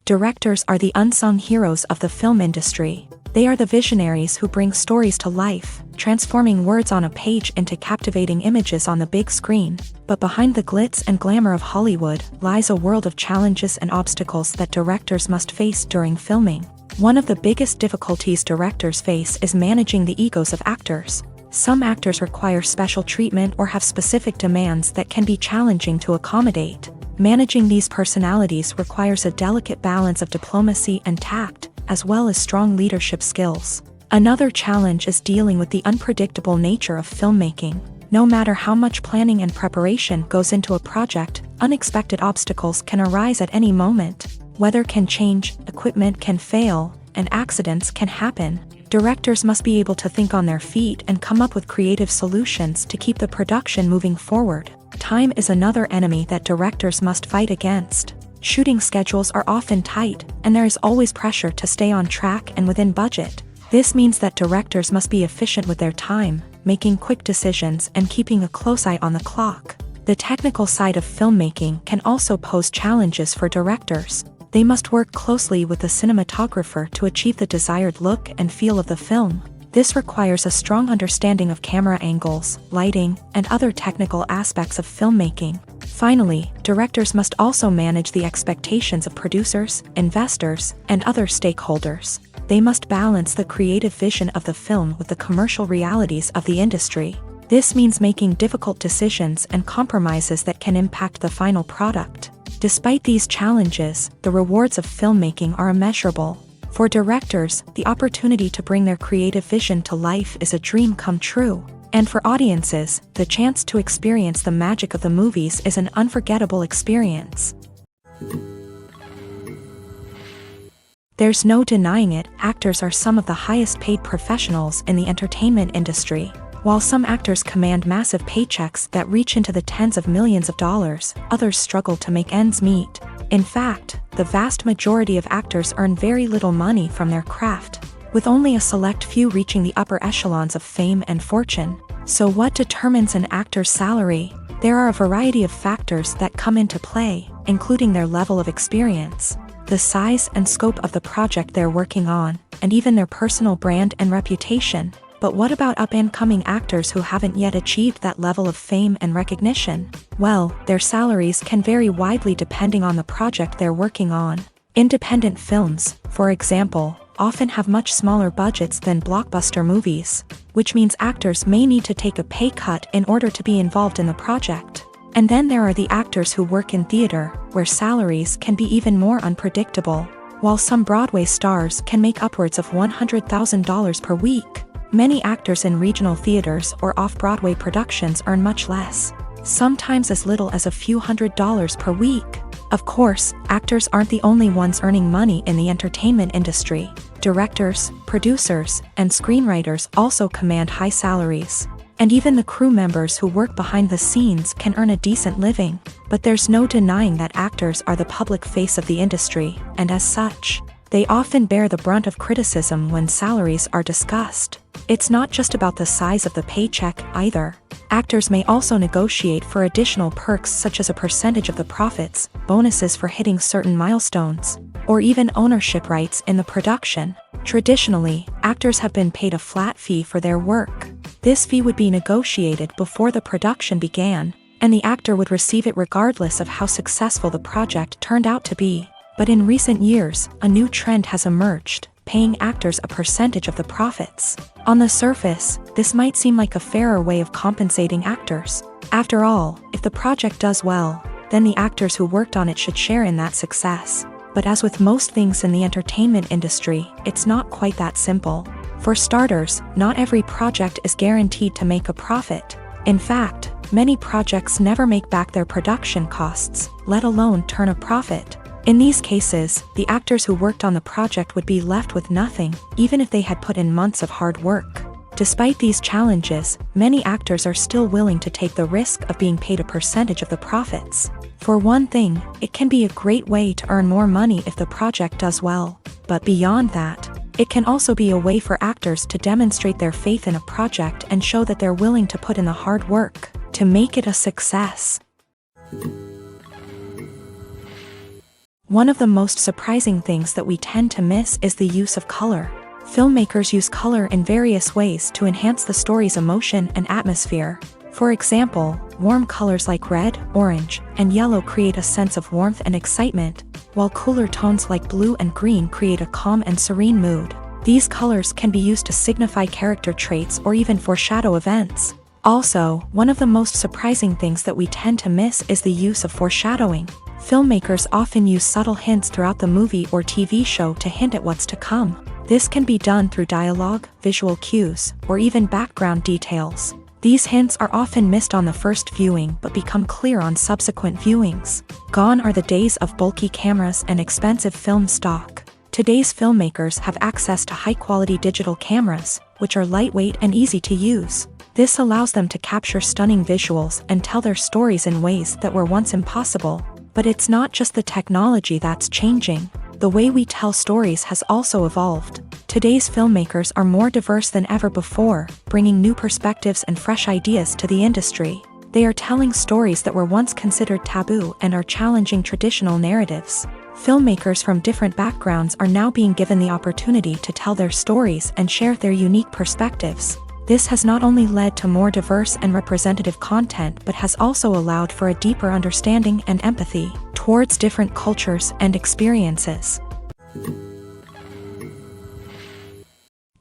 S1: Directors are the unsung heroes of the film industry. They are the visionaries who bring stories to life, transforming words on a page into captivating images on the big screen. But behind the glitz and glamour of Hollywood lies a world of challenges and obstacles that directors must face during filming. One of the biggest difficulties directors face is managing the egos of actors. Some actors require special treatment or have specific demands that can be challenging to accommodate. Managing these personalities requires a delicate balance of diplomacy and tact, as well as strong leadership skills. Another challenge is dealing with the unpredictable nature of filmmaking. No matter how much planning and preparation goes into a project, unexpected obstacles can arise at any moment. Weather can change, equipment can fail, and accidents can happen. Directors must be able to think on their feet and come up with creative solutions to keep the production moving forward. Time is another enemy that directors must fight against. Shooting schedules are often tight, and there is always pressure to stay on track and within budget. This means that directors must be efficient with their time, making quick decisions and keeping a close eye on the clock. The technical side of filmmaking can also pose challenges for directors. They must work closely with the cinematographer to achieve the desired look and feel of the film. This requires a strong understanding of camera angles, lighting, and other technical aspects of filmmaking. Finally, directors must also manage the expectations of producers, investors, and other stakeholders. They must balance the creative vision of the film with the commercial realities of the industry. This means making difficult decisions and compromises that can impact the final product. Despite these challenges, the rewards of filmmaking are immeasurable. For directors, the opportunity to bring their creative vision to life is a dream come true. And for audiences, the chance to experience the magic of the movies is an unforgettable experience. There's no denying it, actors are some of the highest paid professionals in the entertainment industry. While some actors command massive paychecks that reach into the tens of millions of dollars, others struggle to make ends meet. In fact, the vast majority of actors earn very little money from their craft, with only a select few reaching the upper echelons of fame and fortune. So what determines an actor's salary? There are a variety of factors that come into play, including their level of experience, the size and scope of the project they're working on, and even their personal brand and reputation. But what about up-and-coming actors who haven't yet achieved that level of fame and recognition? Well, their salaries can vary widely depending on the project they're working on. Independent films, for example, often have much smaller budgets than blockbuster movies, which means actors may need to take a pay cut in order to be involved in the project. And then there are the actors who work in theater, where salaries can be even more unpredictable. While some Broadway stars can make upwards of $100,000 per week, many actors in regional theaters or off-Broadway productions earn much less, sometimes as little as a few $100s per week. Of course, actors aren't the only ones earning money in the entertainment industry. Directors, producers, and screenwriters also command high salaries. And even the crew members who work behind the scenes can earn a decent living. But there's no denying that actors are the public face of the industry, and as such, they often bear the brunt of criticism when salaries are discussed. It's not just about the size of the paycheck, either. Actors may also negotiate for additional perks such as a percentage of the profits, bonuses for hitting certain milestones, or even ownership rights in the production. Traditionally, actors have been paid a flat fee for their work. This fee would be negotiated before the production began, and the actor would receive it regardless of how successful the project turned out to be. But in recent years, a new trend has emerged, paying actors a percentage of the profits. On the surface, this might seem like a fairer way of compensating actors. After all, if the project does well, then the actors who worked on it should share in that success. But as with most things in the entertainment industry, it's not quite that simple. For starters, not every project is guaranteed to make a profit. In fact, many projects never make back their production costs, let alone turn a profit. In these cases, the actors who worked on the project would be left with nothing, even if they had put in months of hard work. Despite these challenges, many actors are still willing to take the risk of being paid a percentage of the profits. For one thing, it can be a great way to earn more money if the project does well. But beyond that, It can also be a way for actors to demonstrate their faith in a project and show that they're willing to put in the hard work to make it a success. One of the most surprising things that we tend to miss is the use of color. Filmmakers use color in various ways to enhance the story's emotion and atmosphere. For example, warm colors like red, orange, and yellow create a sense of warmth and excitement, while cooler tones like blue and green create a calm and serene mood. These colors can be used to signify character traits or even foreshadow events. Also, one of the most surprising things that we tend to miss is the use of foreshadowing. Filmmakers often use subtle hints throughout the movie or TV show to hint at what's to come. This can be done through dialogue, visual cues, or even background details. These hints are often missed on the first viewing but become clear on subsequent viewings. Gone are the days of bulky cameras and expensive film stock. Today's filmmakers have access to high-quality digital cameras, which are lightweight and easy to use. This allows them to capture stunning visuals and tell their stories in ways that were once impossible. But it's not just the technology that's changing. The way we tell stories has also evolved. Today's filmmakers are more diverse than ever before, bringing new perspectives and fresh ideas to the industry. They are telling stories that were once considered taboo and are challenging traditional narratives. Filmmakers from different backgrounds are now being given the opportunity to tell their stories and share their unique perspectives. This has not only led to more diverse and representative content but has also allowed for a deeper understanding and empathy towards different cultures and experiences.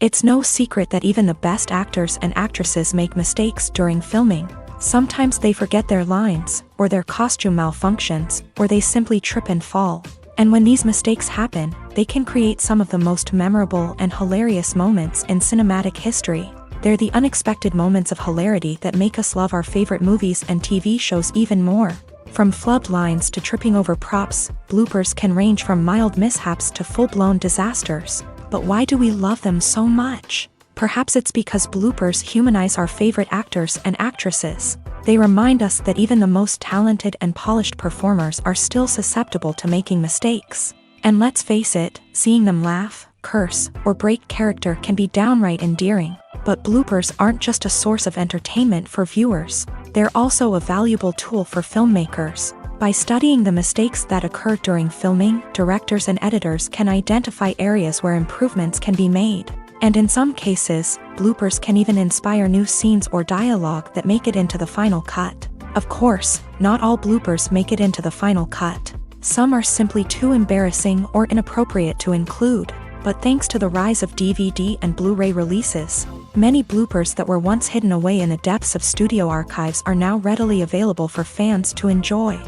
S1: It's no secret that even the best actors and actresses make mistakes during filming. Sometimes they forget their lines, or their costume malfunctions, or they simply trip and fall. And when these mistakes happen, they can create some of the most memorable and hilarious moments in cinematic history. They're the unexpected moments of hilarity that make us love our favorite movies and TV shows even more. From flubbed lines to tripping over props, bloopers can range from mild mishaps to full-blown disasters. But why do we love them so much? Perhaps it's because bloopers humanize our favorite actors and actresses. They remind us that even the most talented and polished performers are still susceptible to making mistakes. And let's face it, seeing them laugh, curse, or break character can be downright endearing. But bloopers aren't just a source of entertainment for viewers. They're also a valuable tool for filmmakers. By studying the mistakes that occur during filming, directors and editors can identify areas where improvements can be made. And in some cases, bloopers can even inspire new scenes or dialogue that make it into the final cut. Of course, not all bloopers make it into the final cut. Some are simply too embarrassing or inappropriate to include. But thanks to the rise of DVD and Blu-ray releases, many bloopers that were once hidden away in the depths of studio archives are now readily available for fans to enjoy.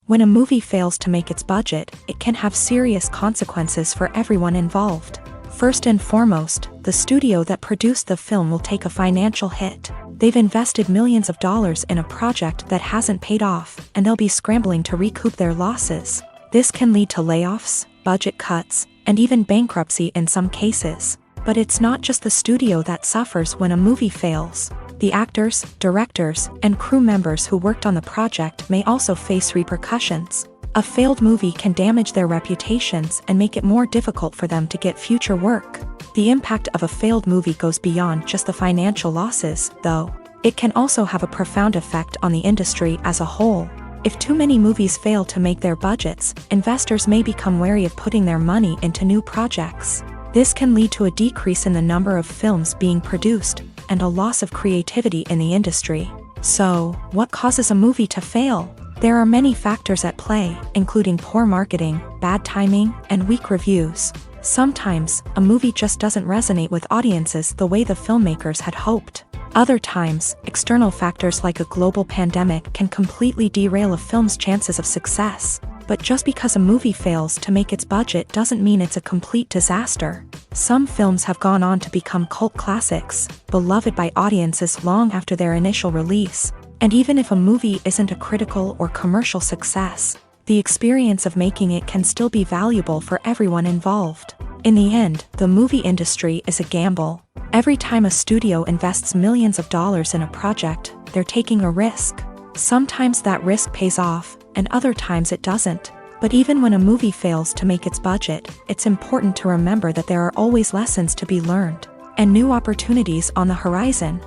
S1: When a movie fails to make its budget, it can have serious consequences for everyone involved. First and foremost, the studio that produced the film will take a financial hit. They've invested millions of dollars in a project that hasn't paid off, and they'll be scrambling to recoup their losses. This can lead to layoffs, budget cuts, and even bankruptcy in some cases. But it's not just the studio that suffers when a movie fails. The actors, directors, and crew members who worked on the project may also face repercussions. A failed movie can damage their reputations and make it more difficult for them to get future work. The impact of a failed movie goes beyond just the financial losses, though. It can also have a profound effect on the industry as a whole. If too many movies fail to make their budgets, investors may become wary of putting their money into new projects. This can lead to a decrease in the number of films being produced, and a loss of creativity in the industry. So, what causes a movie to fail? There are many factors at play, including poor marketing, bad timing, and weak reviews. Sometimes, a movie just doesn't resonate with audiences the way the filmmakers had hoped. Other times, external factors like a global pandemic can completely derail a film's chances of success. But just because a movie fails to make its budget doesn't mean it's a complete disaster. Some films have gone on to become cult classics, beloved by audiences long after their initial release. And even if a movie isn't a critical or commercial success, the experience of making it can still be valuable for everyone involved. In the end, the movie industry is a gamble. Every time a studio invests millions of dollars in a project, they're taking a risk. Sometimes that risk pays off, and other times it doesn't. But even when a movie fails to make its budget, it's important to remember that there are always lessons to be learned, and new opportunities on the horizon.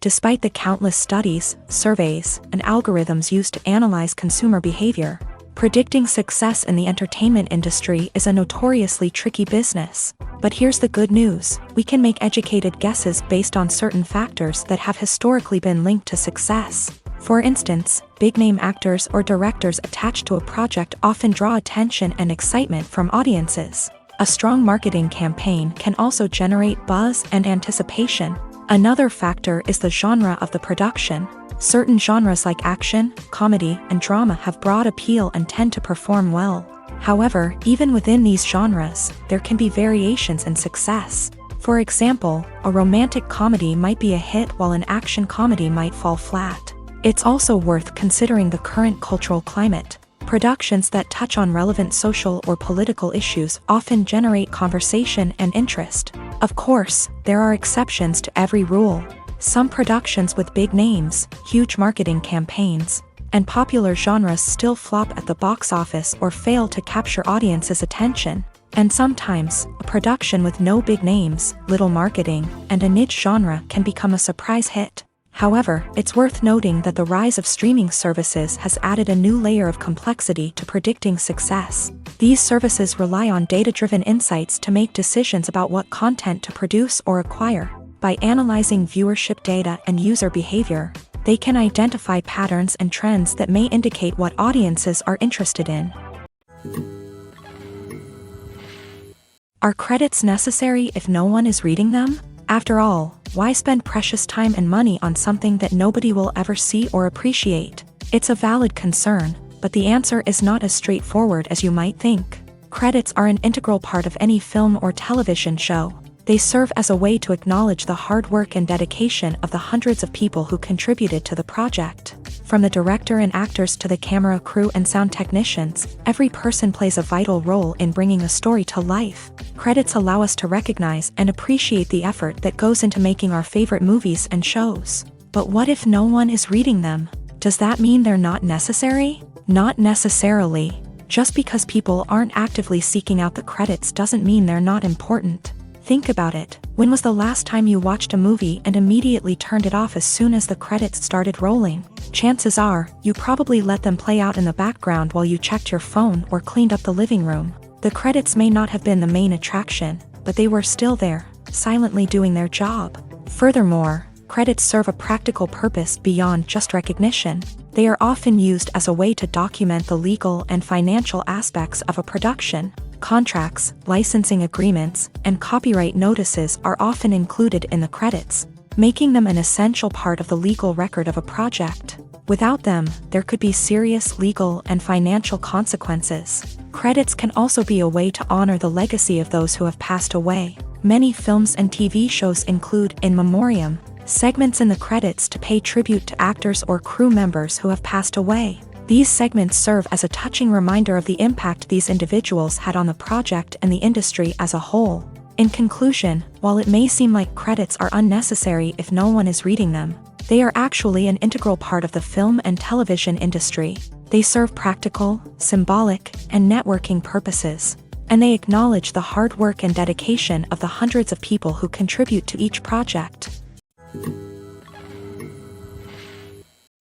S1: Despite the countless studies, surveys, and algorithms used to analyze consumer behavior, predicting success in the entertainment industry is a notoriously tricky business. But here's the good news: we can make educated guesses based on certain factors that have historically been linked to success. For instance, big-name actors or directors attached to a project often draw attention and excitement from audiences. A strong marketing campaign can also generate buzz and anticipation. Another factor is the genre of the production. Certain genres like action, comedy, and drama have broad appeal and tend to perform well. However, even within these genres, there can be variations in success. For example, a romantic comedy might be a hit while an action comedy might fall flat. It's also worth considering the current cultural climate. Productions that touch on relevant social or political issues often generate conversation and interest. Of course, there are exceptions to every rule. Some productions with big names, huge marketing campaigns, and popular genres still flop at the box office or fail to capture audiences' attention. And sometimes, a production with no big names, little marketing, and a niche genre can become a surprise hit. However, it's worth noting that the rise of streaming services has added a new layer of complexity to predicting success. These services rely on data-driven insights to make decisions about what content to produce or acquire. By analyzing viewership data and user behavior, they can identify patterns and trends that may indicate what audiences are interested in. Are credits necessary if no one is reading them? After all, why spend precious time and money on something that nobody will ever see or appreciate? It's a valid concern, but the answer is not as straightforward as you might think. Credits are an integral part of any film or television show. They serve as a way to acknowledge the hard work and dedication of the hundreds of people who contributed to the project. From the director and actors to the camera crew and sound technicians, every person plays a vital role in bringing a story to life. Credits allow us to recognize and appreciate the effort that goes into making our favorite movies and shows. But what if no one is reading them? Does that mean they're not necessary? Not necessarily. Just because people aren't actively seeking out the credits doesn't mean they're not important. Think about it. When was the last time you watched a movie and immediately turned it off as soon as the credits started rolling? Chances are, you probably let them play out in the background while you checked your phone or cleaned up the living room. The credits may not have been the main attraction, but they were still there, silently doing their job. Furthermore, credits serve a practical purpose beyond just recognition. They are often used as a way to document the legal and financial aspects of a production. Contracts, licensing agreements, and copyright notices are often included in the credits, making them an essential part of the legal record of a project. Without them, there could be serious legal and financial consequences. Credits can also be a way to honor the legacy of those who have passed away. Many films and TV shows include in memoriam segments in the credits to pay tribute to actors or crew members who have passed away. These segments serve as a touching reminder of the impact these individuals had on the project and the industry as a whole. In conclusion, while it may seem like credits are unnecessary if no one is reading them, they are actually an integral part of the film and television industry. They serve practical, symbolic, and networking purposes, and they acknowledge the hard work and dedication of the hundreds of people who contribute to each project.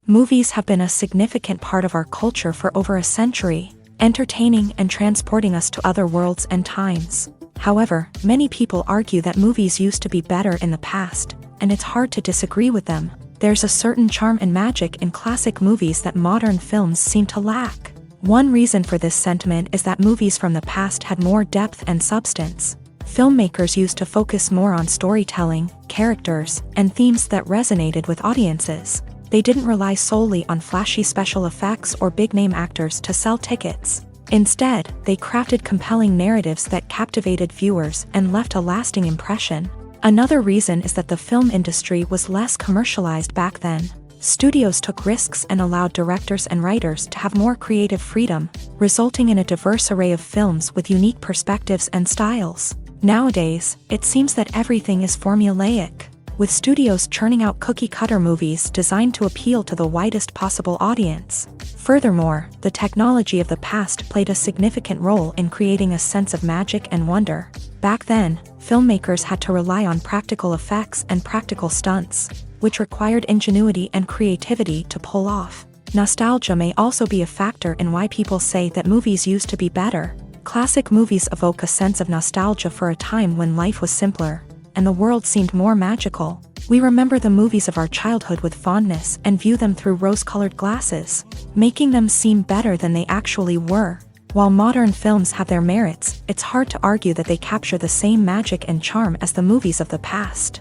S1: Movies have been a significant part of our culture for over a century, entertaining and transporting us to other worlds and times. However, many people argue that movies used to be better in the past, and it's hard to disagree with them. There's a certain charm and magic in classic movies that modern films seem to lack. One reason for this sentiment is that movies from the past had more depth and substance. Filmmakers used to focus more on storytelling, characters, and themes that resonated with audiences. They didn't rely solely on flashy special effects or big-name actors to sell tickets. Instead, they crafted compelling narratives that captivated viewers and left a lasting impression. Another reason is that the film industry was less commercialized back then. Studios took risks and allowed directors and writers to have more creative freedom, resulting in a diverse array of films with unique perspectives and styles. Nowadays, it seems that everything is formulaic. with studios churning out cookie-cutter movies designed to appeal to the widest possible audience. Furthermore, the technology of the past played a significant role in creating a sense of magic and wonder. Back then, filmmakers had to rely on practical effects and practical stunts, which required ingenuity and creativity to pull off. Nostalgia may also be a factor in why people say that movies used to be better. Classic movies evoke a sense of nostalgia for a time when life was simpler, and the world seemed more magical. We remember the movies of our childhood with fondness and view them through rose-colored glasses, making them seem better than they actually were. While modern films have their merits, it's hard to argue that they capture the same magic and charm as the movies of the past.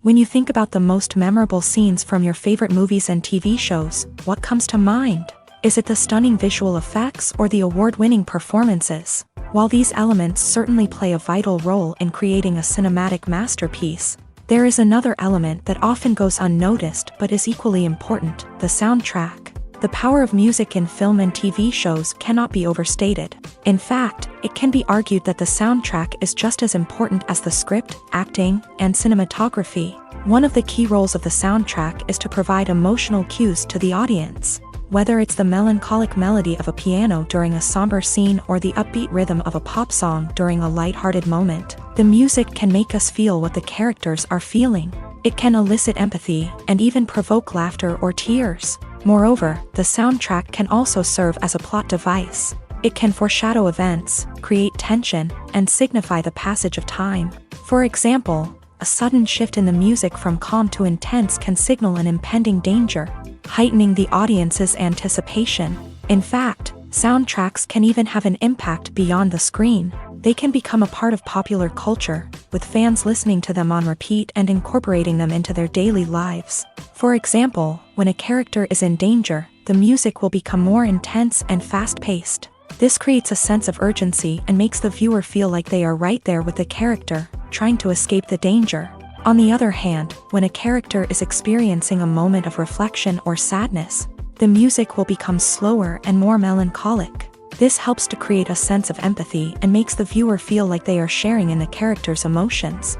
S1: When you think about the most memorable scenes from your favorite movies and TV shows, what comes to mind? Is it the stunning visual effects or the award-winning performances? While these elements certainly play a vital role in creating a cinematic masterpiece, there is another element that often goes unnoticed but is equally important: the soundtrack. The power of music in film and TV shows cannot be overstated. In fact, it can be argued that the soundtrack is just as important as the script, acting, and cinematography. One of the key roles of the soundtrack is to provide emotional cues to the audience. Whether it's the melancholic melody of a piano during a somber scene or the upbeat rhythm of a pop song during a lighthearted moment, the music can make us feel what the characters are feeling. It can elicit empathy and even provoke laughter or tears. Moreover, the soundtrack can also serve as a plot device. It can foreshadow events, create tension, and signify the passage of time. For example, a sudden shift in the music from calm to intense can signal an impending danger, heightening the audience's anticipation. In fact, soundtracks can even have an impact beyond the screen. They can become a part of popular culture, with fans listening to them on repeat and incorporating them into their daily lives. For example, when a character is in danger, the music will become more intense and fast-paced. This creates a sense of urgency and makes the viewer feel like they are right there with the character, trying to escape the danger. On the other hand, when a character is experiencing a moment of reflection or sadness, the music will become slower and more melancholic. This helps to create a sense of empathy and makes the viewer feel like they are sharing in the character's emotions.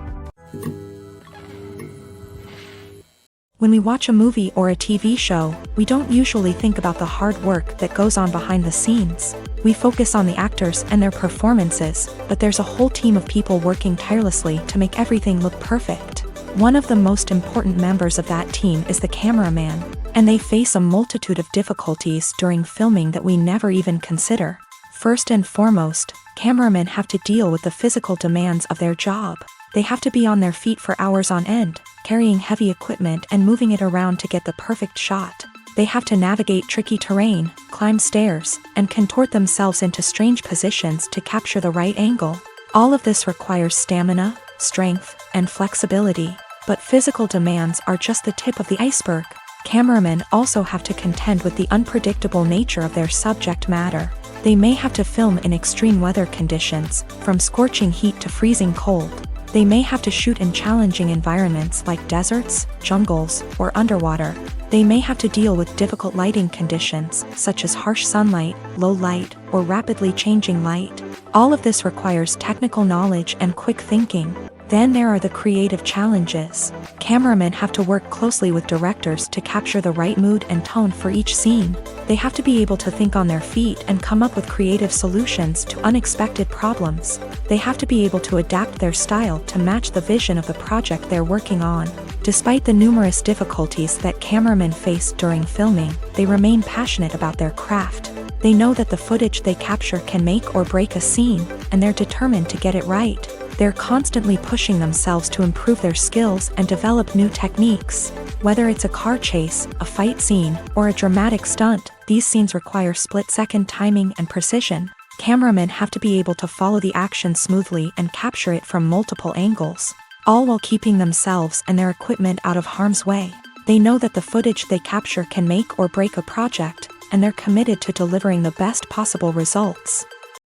S1: When we watch a movie or a TV show, we don't usually think about the hard work that goes on behind the scenes. We focus on the actors and their performances, but there's a whole team of people working tirelessly to make everything look perfect. One of the most important members of that team is the cameraman, and they face a multitude of difficulties during filming that we never even consider. First and foremost, cameramen have to deal with the physical demands of their job. They have to be on their feet for hours on end, carrying heavy equipment and moving it around to get the perfect shot. They have to navigate tricky terrain, climb stairs, and contort themselves into strange positions to capture the right angle. All of this requires stamina, strength, and flexibility. But physical demands are just the tip of the iceberg. Cameramen also have to contend with the unpredictable nature of their subject matter. They may have to film in extreme weather conditions, from scorching heat to freezing cold. They may have to shoot in challenging environments like deserts, jungles, or underwater. They may have to deal with difficult lighting conditions, such as harsh sunlight, low light, or rapidly changing light. All of this requires technical knowledge and quick thinking. Then there are the creative challenges. Cameramen have to work closely with directors to capture the right mood and tone for each scene. They have to be able to think on their feet and come up with creative solutions to unexpected problems. They have to be able to adapt their style to match the vision of the project they're working on. Despite the numerous difficulties that cameramen face during filming, they remain passionate about their craft. They know that the footage they capture can make or break a scene, and they're determined to get it right. They're constantly pushing themselves to improve their skills and develop new techniques. Whether it's a car chase, a fight scene, or a dramatic stunt, these scenes require split-second timing and precision. Cameramen have to be able to follow the action smoothly and capture it from multiple angles, all while keeping themselves and their equipment out of harm's way. They know that the footage they capture can make or break a project, and they're committed to delivering the best possible results.